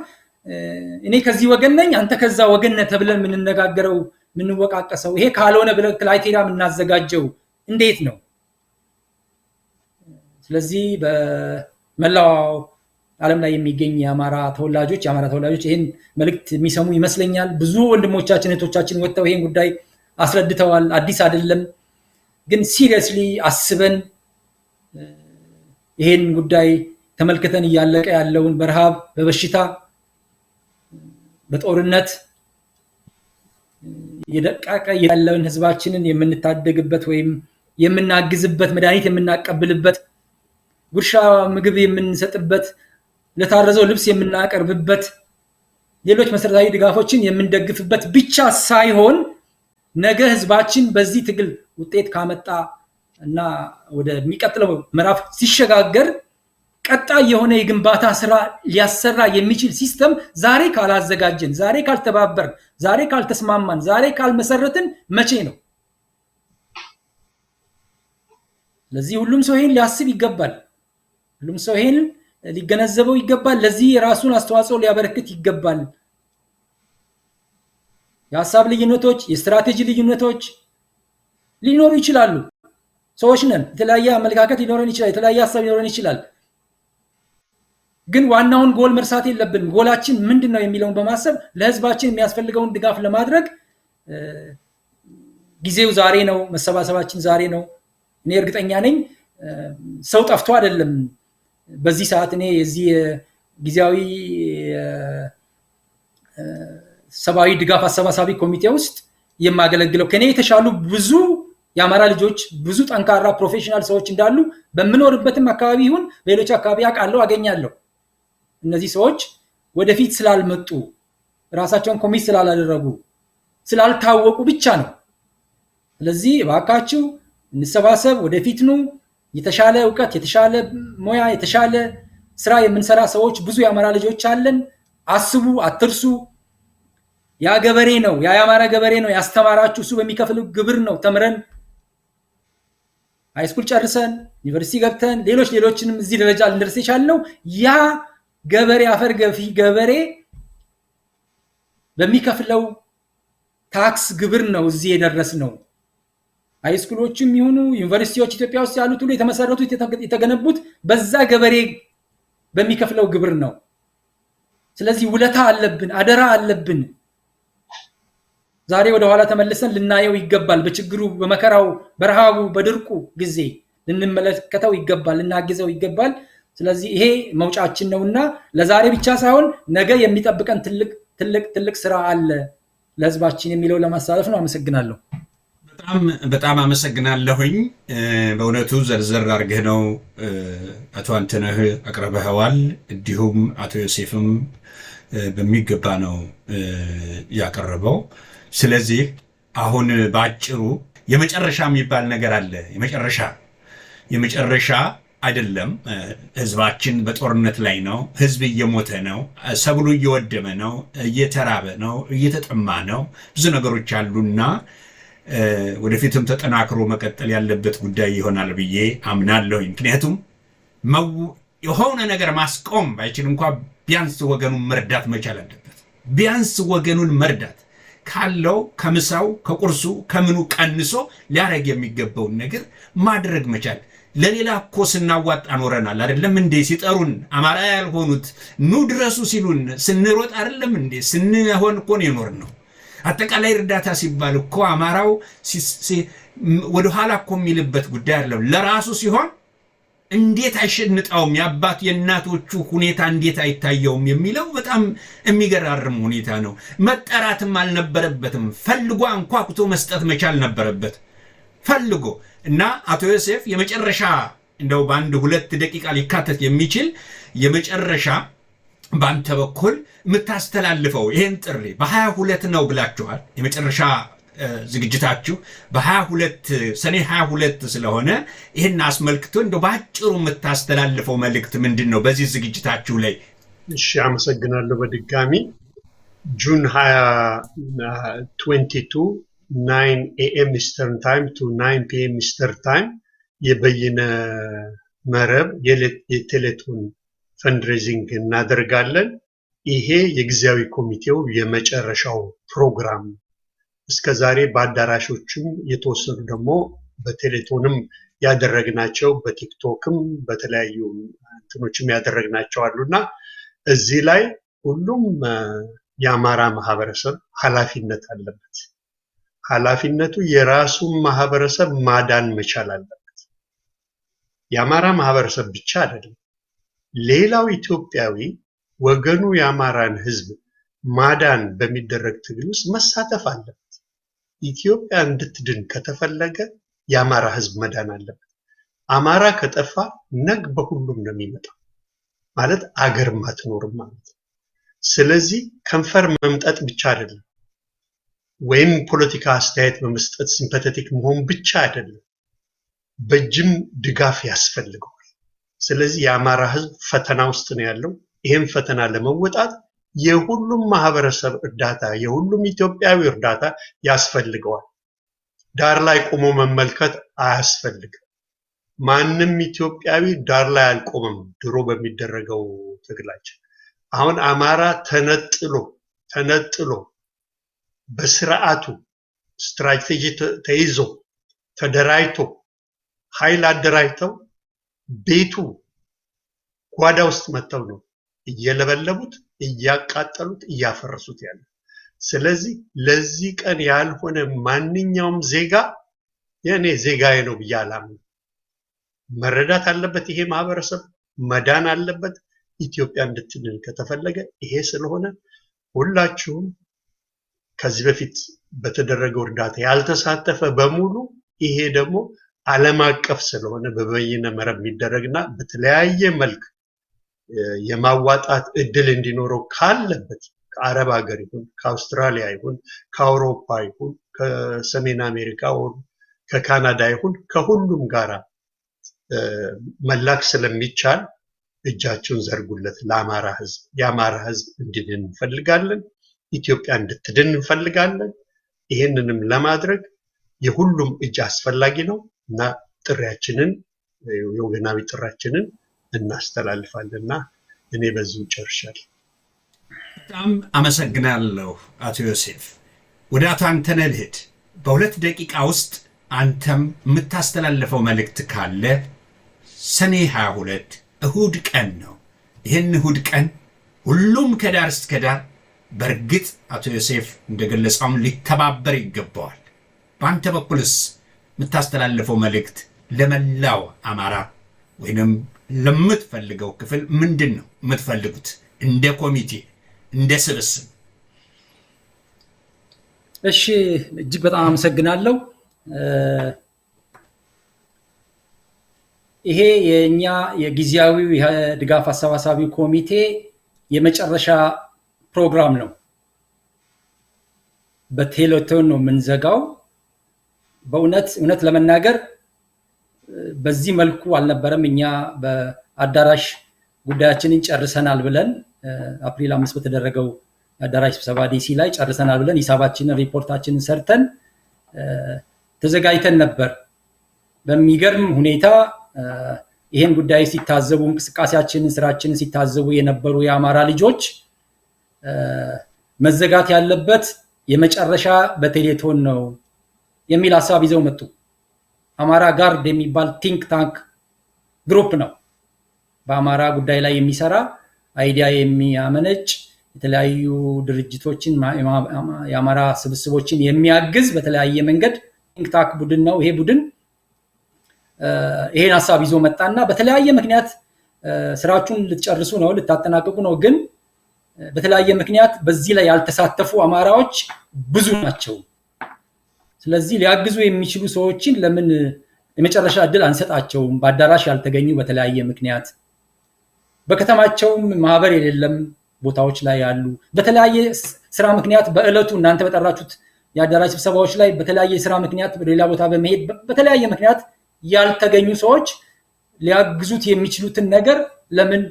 እኔ ከዚህ ወገን ነኝ አንተ ከዛ ወገን ነህ ተብለን የምንነጋገረው የምንወቃቀሰው ይሄ ካልሆነ ብለን ክራይቴሪያ የምናዘጋጀው እንዴት ነው? ስለዚህ በመላው ዓለም ላይ የሚገኝ የአማራ ተወላጆች ይህን መልእክት የሚሰሙ ይመስለኛል። ብዙ ወንድሞቻችን እህቶቻችን ወጥተው ይህን ጉዳይ አስረድተዋል። አዲስ አይደለም፣ ግን ሲሪየስሊ አስበን ይህን ጉዳይ ተመልክተን እያለቀ ያለውን በረሃብ፣ በበሽታ፣ በጦርነት የደቀቀ ያለውን ህዝባችንን የምንታደግበት ወይም የምናግዝበት፣ መድኃኒት የምናቀብልበት፣ ጉርሻ ምግብ የምንሰጥበት፣ ለታረዘው ልብስ የምናቀርብበት፣ ሌሎች መሰረታዊ ድጋፎችን የምንደግፍበት ብቻ ሳይሆን ነገ ህዝባችን በዚህ ትግል ውጤት ካመጣ እና ወደሚቀጥለው ምዕራፍ ሲሸጋገር ቀጣይ የሆነ የግንባታ ስራ ሊያሰራ የሚችል ሲስተም ዛሬ ካላዘጋጀን፣ ዛሬ ካልተባበርን፣ ዛሬ ካልተስማማን፣ ዛሬ ካልመሰረትን መቼ ነው? ለዚህ ሁሉም ሰው ይሄን ሊያስብ ይገባል። ሁሉም ሰው ይሄን ሊገነዘበው ይገባል። ለዚህ የራሱን አስተዋጽኦ ሊያበረክት ይገባል። የሀሳብ ልዩነቶች፣ የስትራቴጂ ልዩነቶች ሊኖሩ ይችላሉ። ሰዎች ነን። የተለያየ አመለካከት ሊኖረን ይችላል። የተለያየ ሀሳብ ሊኖረን ይችላል። ግን ዋናውን ጎል መርሳት የለብንም። ጎላችን ምንድነው የሚለውን በማሰብ ለህዝባችን የሚያስፈልገውን ድጋፍ ለማድረግ ጊዜው ዛሬ ነው። መሰባሰባችን ዛሬ ነው። እኔ እርግጠኛ ነኝ ሰው ጠፍቶ አይደለም። በዚህ ሰዓት እኔ የዚህ ጊዜያዊ ሰብአዊ ድጋፍ አሰባሳቢ ኮሚቴ ውስጥ የማገለግለው ከኔ የተሻሉ ብዙ የአማራ ልጆች፣ ብዙ ጠንካራ ፕሮፌሽናል ሰዎች እንዳሉ በምኖርበትም አካባቢ ይሁን በሌሎች አካባቢ አውቃለሁ፣ አገኛለሁ። እነዚህ ሰዎች ወደፊት ስላልመጡ፣ ራሳቸውን ኮሚት ስላላደረጉ፣ ስላልታወቁ ብቻ ነው። ስለዚህ እባካችሁ እንሰባሰብ፣ ወደፊት ኑ። የተሻለ እውቀት፣ የተሻለ ሙያ፣ የተሻለ ስራ የምንሰራ ሰዎች ብዙ የአማራ ልጆች አለን። አስቡ፣ አትርሱ። ያ ገበሬ ነው፣ ያ የአማራ ገበሬ ነው ያስተማራችሁ። እሱ በሚከፍለው ግብር ነው ተምረን ሃይስኩል ጨርሰን ዩኒቨርሲቲ ገብተን ሌሎችንም እዚህ ደረጃ ልንደርስ የቻልነው ያ ገበሬ አፈር ገፊ ገበሬ በሚከፍለው ታክስ ግብር ነው እዚህ የደረስነው። ሃይስኩሎችም ይሁኑ ዩኒቨርሲቲዎች ኢትዮጵያ ውስጥ ያሉት ሁሉ የተመሰረቱት የተገነቡት በዛ ገበሬ በሚከፍለው ግብር ነው። ስለዚህ ውለታ አለብን፣ አደራ አለብን። ዛሬ ወደ ኋላ ተመልሰን ልናየው ይገባል። በችግሩ፣ በመከራው፣ በረሃቡ፣ በድርቁ ጊዜ ልንመለከተው ይገባል፣ ልናግዘው ይገባል። ስለዚህ ይሄ መውጫችን ነውና ለዛሬ ብቻ ሳይሆን ነገ የሚጠብቀን ትልቅ ስራ አለ ለህዝባችን የሚለው ለማሳለፍ ነው። አመሰግናለሁ። በጣም አመሰግናለሁኝ። በእውነቱ ዘርዘር አድርገህ ነው አቶ አንተነህ አቅርበኸዋል። እንዲሁም አቶ ዮሴፍም በሚገባ ነው ያቀረበው። ስለዚህ አሁን በአጭሩ የመጨረሻ የሚባል ነገር አለ። የመጨረሻ አይደለም። ህዝባችን በጦርነት ላይ ነው። ህዝብ እየሞተ ነው። ሰብሉ እየወደመ ነው። እየተራበ ነው። እየተጠማ ነው። ብዙ ነገሮች አሉና ወደፊትም ተጠናክሮ መቀጠል ያለበት ጉዳይ ይሆናል ብዬ አምናለሁኝ። ምክንያቱም የሆነ ነገር ማስቆም ባይችል እንኳ ቢያንስ ወገኑን መርዳት መቻል አለበት። ቢያንስ ወገኑን መርዳት ካለው ከምሳው፣ ከቁርሱ፣ ከምኑ ቀንሶ ሊያደርግ የሚገባውን ነገር ማድረግ መቻል። ለሌላ እኮ ስናዋጣ ኖረናል አይደለም እንዴ? ሲጠሩን አማራ ያልሆኑት ኑ ድረሱ ሲሉን ስንሮጥ አይደለም እንዴ? ስንሆን እኮ ነው የኖርነው። አጠቃላይ እርዳታ ሲባል እኮ አማራው ወደኋላ እኮ የሚልበት ጉዳይ አይደለም። ለራሱ ሲሆን እንዴት አይሸንጣውም? የአባት የእናቶቹ ሁኔታ እንዴት አይታየውም? የሚለው በጣም የሚገራርም ሁኔታ ነው። መጠራትም አልነበረበትም። ፈልጎ አንኳኩቶ መስጠት መቻል ነበረበት። ፈልጎ እና አቶ ዮሴፍ የመጨረሻ እንደው በአንድ 2 ደቂቃ ሊካተት የሚችል የመጨረሻ በአንተ በኩል የምታስተላልፈው ይሄን ጥሪ በ22 ነው ብላችኋል። የመጨረሻ ዝግጅታችሁ በ22 ሰኔ 22 ስለሆነ ይህን አስመልክቶ እንደው በአጭሩ የምታስተላልፈው መልእክት ምንድን ነው በዚህ ዝግጅታችሁ ላይ? እሺ፣ አመሰግናለሁ። በድጋሚ ጁን 22 9 AM ኢስተርን ታይም ቱ 9 PM ኢስተርን ታይም የበይነ መረብ የቴሌቶን ፈንድሬዚንግ እናደርጋለን። ይሄ የጊዜያዊ ኮሚቴው የመጨረሻው ፕሮግራም። እስከዛሬ በአዳራሾችም የተወሰኑ ደግሞ በቴሌቶንም ያደረግናቸው በቲክቶክም በተለያዩ እንትኖችም ያደረግናቸው አሉና እዚህ ላይ ሁሉም የአማራ ማህበረሰብ ኃላፊነት አለበት። ኃላፊነቱ የራሱን ማህበረሰብ ማዳን መቻል አለበት። የአማራ ማህበረሰብ ብቻ አይደለም፣ ሌላው ኢትዮጵያዊ ወገኑ የአማራን ህዝብ ማዳን በሚደረግ ትግል ውስጥ መሳተፍ አለበት። ኢትዮጵያ እንድትድን ከተፈለገ የአማራ ህዝብ መዳን አለበት። አማራ ከጠፋ ነግ በሁሉም ነው የሚመጣው፣ ማለት አገርም አትኖርም ማለት ነው። ስለዚህ ከንፈር መምጠጥ ብቻ አይደለም፣ ወይም ፖለቲካ አስተያየት በመስጠት ሲምፓቴቲክ መሆን ብቻ አይደለም፣ በጅም ድጋፍ ያስፈልገዋል። ስለዚህ የአማራ ህዝብ ፈተና ውስጥ ነው ያለው። ይህም ፈተና ለመወጣት የሁሉም ማህበረሰብ እርዳታ፣ የሁሉም ኢትዮጵያዊ እርዳታ ያስፈልገዋል። ዳር ላይ ቆሞ መመልከት አያስፈልግም። ማንም ኢትዮጵያዊ ዳር ላይ አልቆመም። ድሮ በሚደረገው ትግላችን አሁን አማራ ተነጥሎ በስርዓቱ ስትራቴጂ ተይዞ ተደራጅቶ ኃይል አደራጅተው ቤቱ ጓዳ ውስጥ መጥተው ነው እየለበለቡት፣ እያቃጠሉት፣ እያፈረሱት ያለ። ስለዚህ ለዚህ ቀን ያልሆነ ማንኛውም ዜጋ የኔ ዜጋዬ ነው ብዬ አላምንም። መረዳት አለበት። ይሄ ማህበረሰብ መዳን አለበት። ኢትዮጵያ እንድትድን ከተፈለገ ይሄ ስለሆነ ሁላችሁም ከዚህ በፊት በተደረገው እርዳታ ያልተሳተፈ በሙሉ ይሄ ደግሞ ዓለም አቀፍ ስለሆነ በበይነ መረብ የሚደረግና በተለያየ መልክ የማዋጣት እድል እንዲኖረው ካለበት ከአረብ ሀገር ይሁን ከአውስትራሊያ ይሁን ከአውሮፓ ይሁን ከሰሜን አሜሪካ ይሁን ከካናዳ ይሁን ከሁሉም ጋራ መላክ ስለሚቻል እጃችሁን ዘርጉለት ለአማራ ህዝብ። የአማራ ህዝብ እንዲድን እንፈልጋለን። ኢትዮጵያ እንድትድን እንፈልጋለን። ይህንንም ለማድረግ የሁሉም እጅ አስፈላጊ ነው እና ጥሪያችንን የወገናዊ ጥሪያችንን እናስተላልፋለንና እኔ በዚሁ ጨርሻለሁ። በጣም አመሰግናለሁ አቶ ዮሴፍ። ወደ አቶ አንተነህ ልሂድ። በ2 ደቂቃ ውስጥ አንተም የምታስተላልፈው መልእክት ካለ። ሰኔ 22 እሁድ ቀን ነው። ይህን እሁድ ቀን ሁሉም ከዳር እስከ ዳር በእርግጥ አቶ ዮሴፍ እንደገለጸውም ሊተባበር ይገባዋል። በአንተ በኩልስ የምታስተላልፈው መልእክት ለመላው አማራ ወይንም ለምትፈልገው ክፍል ምንድን ነው የምትፈልጉት? እንደ ኮሚቴ እንደ ስብስብ። እሺ፣ እጅግ በጣም አመሰግናለሁ። ይሄ የኛ የጊዜያዊ ድጋፍ አሰባሳቢ ኮሚቴ የመጨረሻ ፕሮግራም ነው። በቴሌቶን ነው የምንዘጋው። በእውነት ለመናገር በዚህ መልኩ አልነበረም። እኛ በአዳራሽ ጉዳያችንን ጨርሰናል ብለን አፕሪል 5 በተደረገው አዳራሽ ስብሰባ ዲሲ ላይ ጨርሰናል ብለን ሂሳባችንን ሪፖርታችንን ሰርተን ተዘጋጅተን ነበር። በሚገርም ሁኔታ ይሄን ጉዳይ ሲታዘቡ እንቅስቃሴያችንን ስራችንን ሲታዘቡ የነበሩ የአማራ ልጆች መዘጋት ያለበት የመጨረሻ በቴሌቶን ነው የሚል ሐሳብ ይዘው መጡ። አማራ ጋርድ የሚባል ቲንክ ታንክ ግሩፕ ነው። በአማራ ጉዳይ ላይ የሚሰራ አይዲያ የሚያመነጭ የተለያዩ ድርጅቶችን የአማራ ስብስቦችን የሚያግዝ በተለያየ መንገድ ቲንክ ታንክ ቡድን ነው። ይሄ ቡድን ይሄን ሐሳብ ይዞ መጣና በተለያየ ምክንያት ስራችሁን ልትጨርሱ ነው፣ ልታጠናቅቁ ነው፣ ግን በተለያየ ምክንያት በዚህ ላይ ያልተሳተፉ አማራዎች ብዙ ናቸው። ስለዚህ ሊያግዙ የሚችሉ ሰዎችን ለምን የመጨረሻ እድል አንሰጣቸውም? በአዳራሽ ያልተገኙ በተለያየ ምክንያት በከተማቸውም ማህበር የሌለም ቦታዎች ላይ ያሉ በተለያየ ስራ ምክንያት በእለቱ እናንተ በጠራችሁት የአዳራሽ ስብሰባዎች ላይ በተለያየ ስራ ምክንያት በሌላ ቦታ በመሄድ በተለያየ ምክንያት ያልተገኙ ሰዎች ሊያግዙት የሚችሉትን ነገር ለምን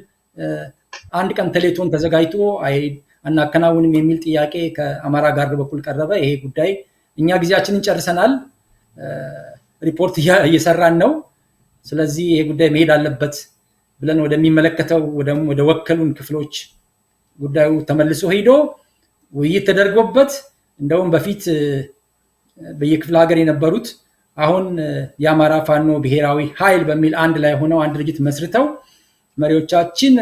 አንድ ቀን ቴሌቶን ተዘጋጅቶ አናከናውንም የሚል ጥያቄ ከአማራ ጋርድ በኩል ቀረበ። ይሄ ጉዳይ እኛ ጊዜያችንን ጨርሰናል፣ ሪፖርት እየሰራን ነው። ስለዚህ ይሄ ጉዳይ መሄድ አለበት ብለን ወደሚመለከተው ወደ ወከሉን ክፍሎች ጉዳዩ ተመልሶ ሄዶ ውይይት ተደርጎበት እንደውም በፊት በየክፍለ ሀገር የነበሩት አሁን የአማራ ፋኖ ብሔራዊ ኃይል በሚል አንድ ላይ ሆነው አንድ ድርጅት መስርተው መሪዎቻችን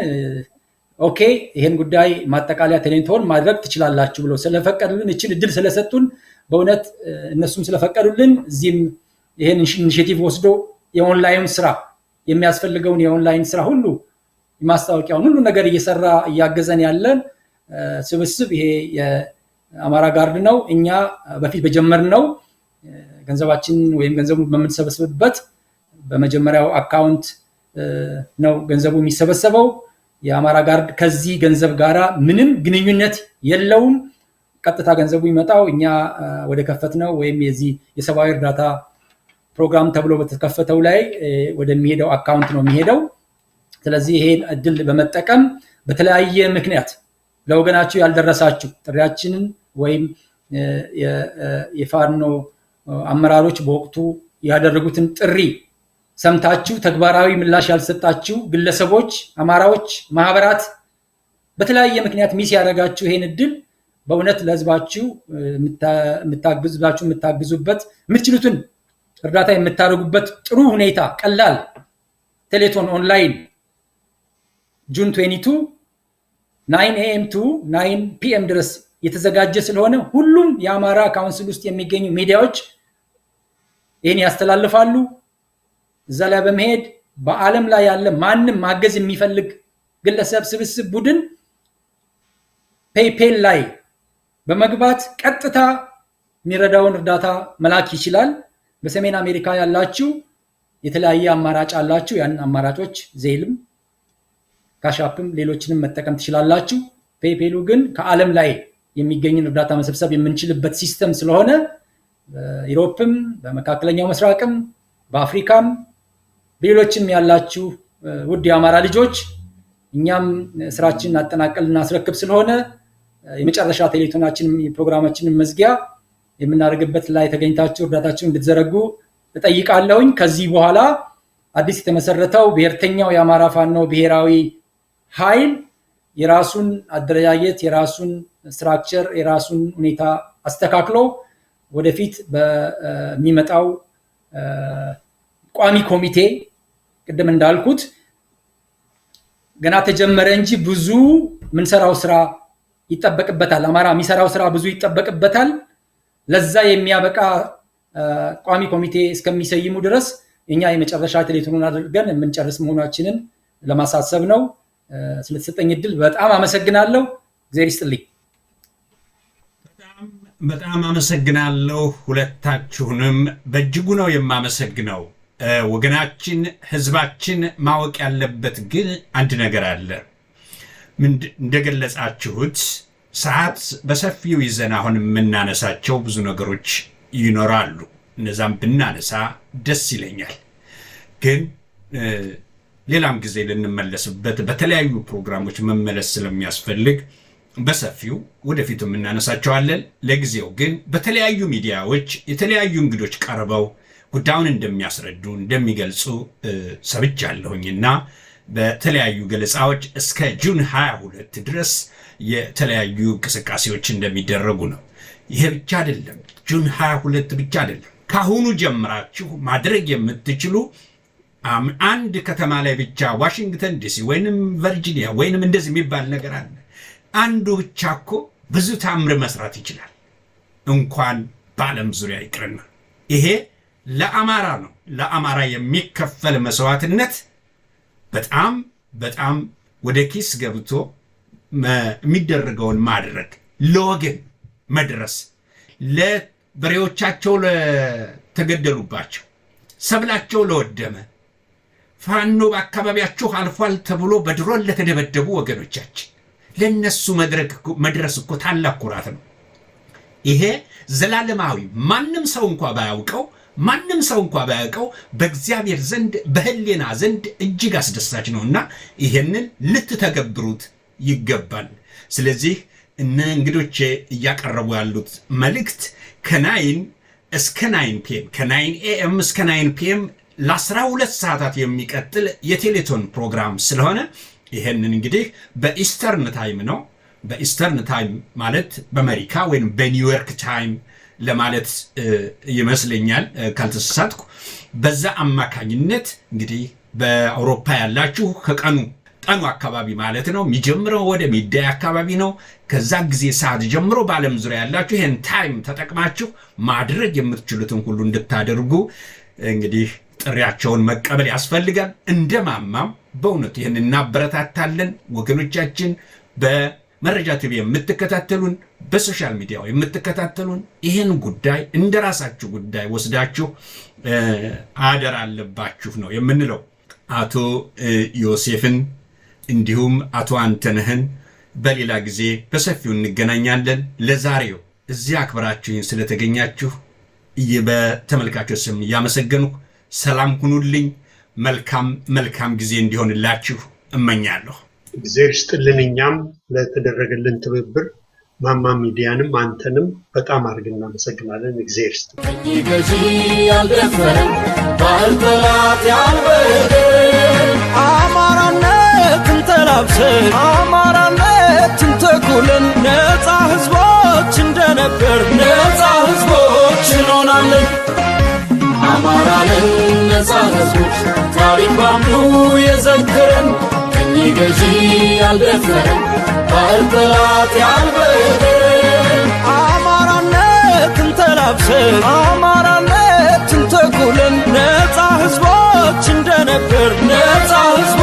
ኦኬ ይሄን ጉዳይ ማጠቃለያ ቴሌቶን ማድረግ ትችላላችሁ ብለው ስለፈቀዱልን እቺን እድል ስለሰጡን በእውነት እነሱም ስለፈቀዱልን እዚህም ይሄን ኢኒሺዬቲቭ ወስዶ የኦንላይን ስራ የሚያስፈልገውን የኦንላይን ስራ ሁሉ ማስታወቂያውን ሁሉ ነገር እየሰራ እያገዘን ያለን ስብስብ ይሄ የአማራ ጋርድ ነው። እኛ በፊት በጀመርነው ገንዘባችን ወይም ገንዘቡ በምንሰበስብበት በመጀመሪያው አካውንት ነው ገንዘቡ የሚሰበሰበው። የአማራ ጋርድ ከዚህ ገንዘብ ጋራ ምንም ግንኙነት የለውም። ቀጥታ ገንዘቡ ይመጣው እኛ ወደ ከፈትነው ወይም የዚህ የሰብአዊ እርዳታ ፕሮግራም ተብሎ በተከፈተው ላይ ወደሚሄደው አካውንት ነው የሚሄደው። ስለዚህ ይሄን እድል በመጠቀም በተለያየ ምክንያት ለወገናችሁ ያልደረሳችሁ ጥሪያችንን ወይም የፋኖ አመራሮች በወቅቱ ያደረጉትን ጥሪ ሰምታችሁ ተግባራዊ ምላሽ ያልሰጣችሁ ግለሰቦች፣ አማራዎች፣ ማህበራት በተለያየ ምክንያት ሚስ ያደረጋችሁ ይሄን እድል በእውነት ለህዝባችሁ የምታግዙበት የምትችሉትን እርዳታ የምታደርጉበት ጥሩ ሁኔታ ቀላል ቴሌቶን ኦንላይን ጁን 22 9 AM to 9 PM ድረስ የተዘጋጀ ስለሆነ ሁሉም የአማራ ካውንስል ውስጥ የሚገኙ ሚዲያዎች ይህን ያስተላልፋሉ። እዛ ላይ በመሄድ በዓለም ላይ ያለ ማንም ማገዝ የሚፈልግ ግለሰብ፣ ስብስብ፣ ቡድን ፔይፔል ላይ በመግባት ቀጥታ የሚረዳውን እርዳታ መላክ ይችላል። በሰሜን አሜሪካ ያላችሁ የተለያየ አማራጭ አላችሁ። ያን አማራጮች ዜልም፣ ካሻፕም ሌሎችንም መጠቀም ትችላላችሁ። ፔይፔሉ ግን ከዓለም ላይ የሚገኝን እርዳታ መሰብሰብ የምንችልበት ሲስተም ስለሆነ በዩሮፕም በመካከለኛው ምስራቅም በአፍሪካም በሌሎችም ያላችሁ ውድ የአማራ ልጆች እኛም ስራችንን አጠናቀል እናስረክብ ስለሆነ የመጨረሻ ቴሌቶናችን ፕሮግራማችንን መዝጊያ የምናደርግበት ላይ ተገኝታችሁ እርዳታችሁን እንድትዘረጉ እጠይቃለሁኝ። ከዚህ በኋላ አዲስ የተመሰረተው ብሔርተኛው የአማራ ፋኖ ብሔራዊ ኃይል የራሱን አደረጃጀት፣ የራሱን ስትራክቸር፣ የራሱን ሁኔታ አስተካክሎ ወደፊት በሚመጣው ቋሚ ኮሚቴ ቅድም እንዳልኩት ገና ተጀመረ እንጂ ብዙ ምንሰራው ስራ ይጠበቅበታል። አማራ የሚሰራው ስራ ብዙ ይጠበቅበታል። ለዛ የሚያበቃ ቋሚ ኮሚቴ እስከሚሰይሙ ድረስ እኛ የመጨረሻ ቴሌቶኑን አድርገን የምንጨርስ መሆናችንን ለማሳሰብ ነው። ስለተሰጠኝ እድል በጣም አመሰግናለሁ። እግዚአብሔር ይስጥልኝ። በጣም አመሰግናለሁ ሁለታችሁንም በእጅጉ ነው የማመሰግነው። ወገናችን ህዝባችን ማወቅ ያለበት ግን አንድ ነገር አለ። እንደገለጻችሁት ሰዓት በሰፊው ይዘን አሁን የምናነሳቸው ብዙ ነገሮች ይኖራሉ። እነዛም ብናነሳ ደስ ይለኛል። ግን ሌላም ጊዜ ልንመለስበት በተለያዩ ፕሮግራሞች መመለስ ስለሚያስፈልግ በሰፊው ወደፊት የምናነሳቸዋለን። ለጊዜው ግን በተለያዩ ሚዲያዎች የተለያዩ እንግዶች ቀርበው ጉዳዩን እንደሚያስረዱ እንደሚገልጹ ሰምቻለሁኝና በተለያዩ ገለጻዎች እስከ ጁን 22 ድረስ የተለያዩ እንቅስቃሴዎች እንደሚደረጉ ነው። ይሄ ብቻ አይደለም፣ ጁን 22 ብቻ አይደለም። ካሁኑ ጀምራችሁ ማድረግ የምትችሉ አንድ ከተማ ላይ ብቻ ዋሽንግተን ዲሲ ወይንም ቨርጂኒያ ወይንም እንደዚህ የሚባል ነገር አለ። አንዱ ብቻ እኮ ብዙ ታምር መስራት ይችላል፣ እንኳን በዓለም ዙሪያ ይቅርና። ይሄ ለአማራ ነው። ለአማራ የሚከፈል መስዋዕትነት በጣም በጣም ወደ ኪስ ገብቶ የሚደረገውን ማድረግ፣ ለወገን መድረስ፣ ለበሬዎቻቸው ለተገደሉባቸው፣ ሰብላቸው ለወደመ፣ ፋኖ በአካባቢያችሁ አልፏል ተብሎ በድሮን ለተደበደቡ ወገኖቻችን ለነሱ መድረስ እኮ ታላቅ ኩራት ነው። ይሄ ዘላለማዊ ማንም ሰው እንኳ ባያውቀው በእግዚአብሔር ዘንድ በህሊና ዘንድ እጅግ አስደሳች ነውና ይሄንን ልትተገብሩት ይገባል። ስለዚህ እንግዶቼ እያቀረቡ ያሉት መልእክት ከ9 እስከ 9 ፒኤም ከ9 ኤኤም እስከ 9 ፒኤም ለ12 ሰዓታት የሚቀጥል የቴሌቶን ፕሮግራም ስለሆነ ይሄንን እንግዲህ በኢስተርን ታይም ነው። በኢስተርን ታይም ማለት በአሜሪካ ወይም በኒውዮርክ ታይም ለማለት ይመስለኛል ካልተሳሳትኩ። በዛ አማካኝነት እንግዲህ በአውሮፓ ያላችሁ ከቀኑ አካባቢ ማለት ነው የሚጀምረው ወደ ሚዳይ አካባቢ ነው። ከዛ ጊዜ ሰዓት ጀምሮ በዓለም ዙሪያ ያላችሁ ይሄን ታይም ተጠቅማችሁ ማድረግ የምትችሉትን ሁሉ እንድታደርጉ እንግዲህ ጥሪያቸውን መቀበል ያስፈልጋል። እንደማማም በእውነቱ ይህን እናበረታታለን። ወገኖቻችን በመረጃ ቲቪ የምትከታተሉን፣ በሶሻል ሚዲያው የምትከታተሉን ይህን ጉዳይ እንደራሳችሁ ጉዳይ ወስዳችሁ አደራ አለባችሁ ነው የምንለው። አቶ ዮሴፍን እንዲሁም አቶ አንተነህን በሌላ ጊዜ በሰፊው እንገናኛለን። ለዛሬው እዚህ አክብራችሁኝ ስለተገኛችሁ በተመልካቾች ስም እያመሰገንኩ ሰላም ሁኑልኝ። መልካም ጊዜ እንዲሆንላችሁ እመኛለሁ። እግዚአብሔር ይስጥልን። እኛም ለተደረገልን ትብብር ማማ ሚዲያንም አንተንም በጣም አድርገን እናመሰግናለን። እግዚአብሔር ይስጥልን። ገዢ ያልደፈረን ባህል ጠላት ያልበደል አማራነትን ተላብሰን አማራነትን ተኩለን ነፃ ህዝቦች እንደነበር ነፃ ህዝቦች እንሆናለን። አማራንን ነፃ ህዝቦች ታሪክ ባምኑ የዘከረን ቀኝ ገዢ ያልደፈረን ባህል ጠላት ያልበደል አማራነትን ተላብሰን አማራነትን ተኩለን ነፃ ህዝቦች እንደነበር ነፃ ህዝቦች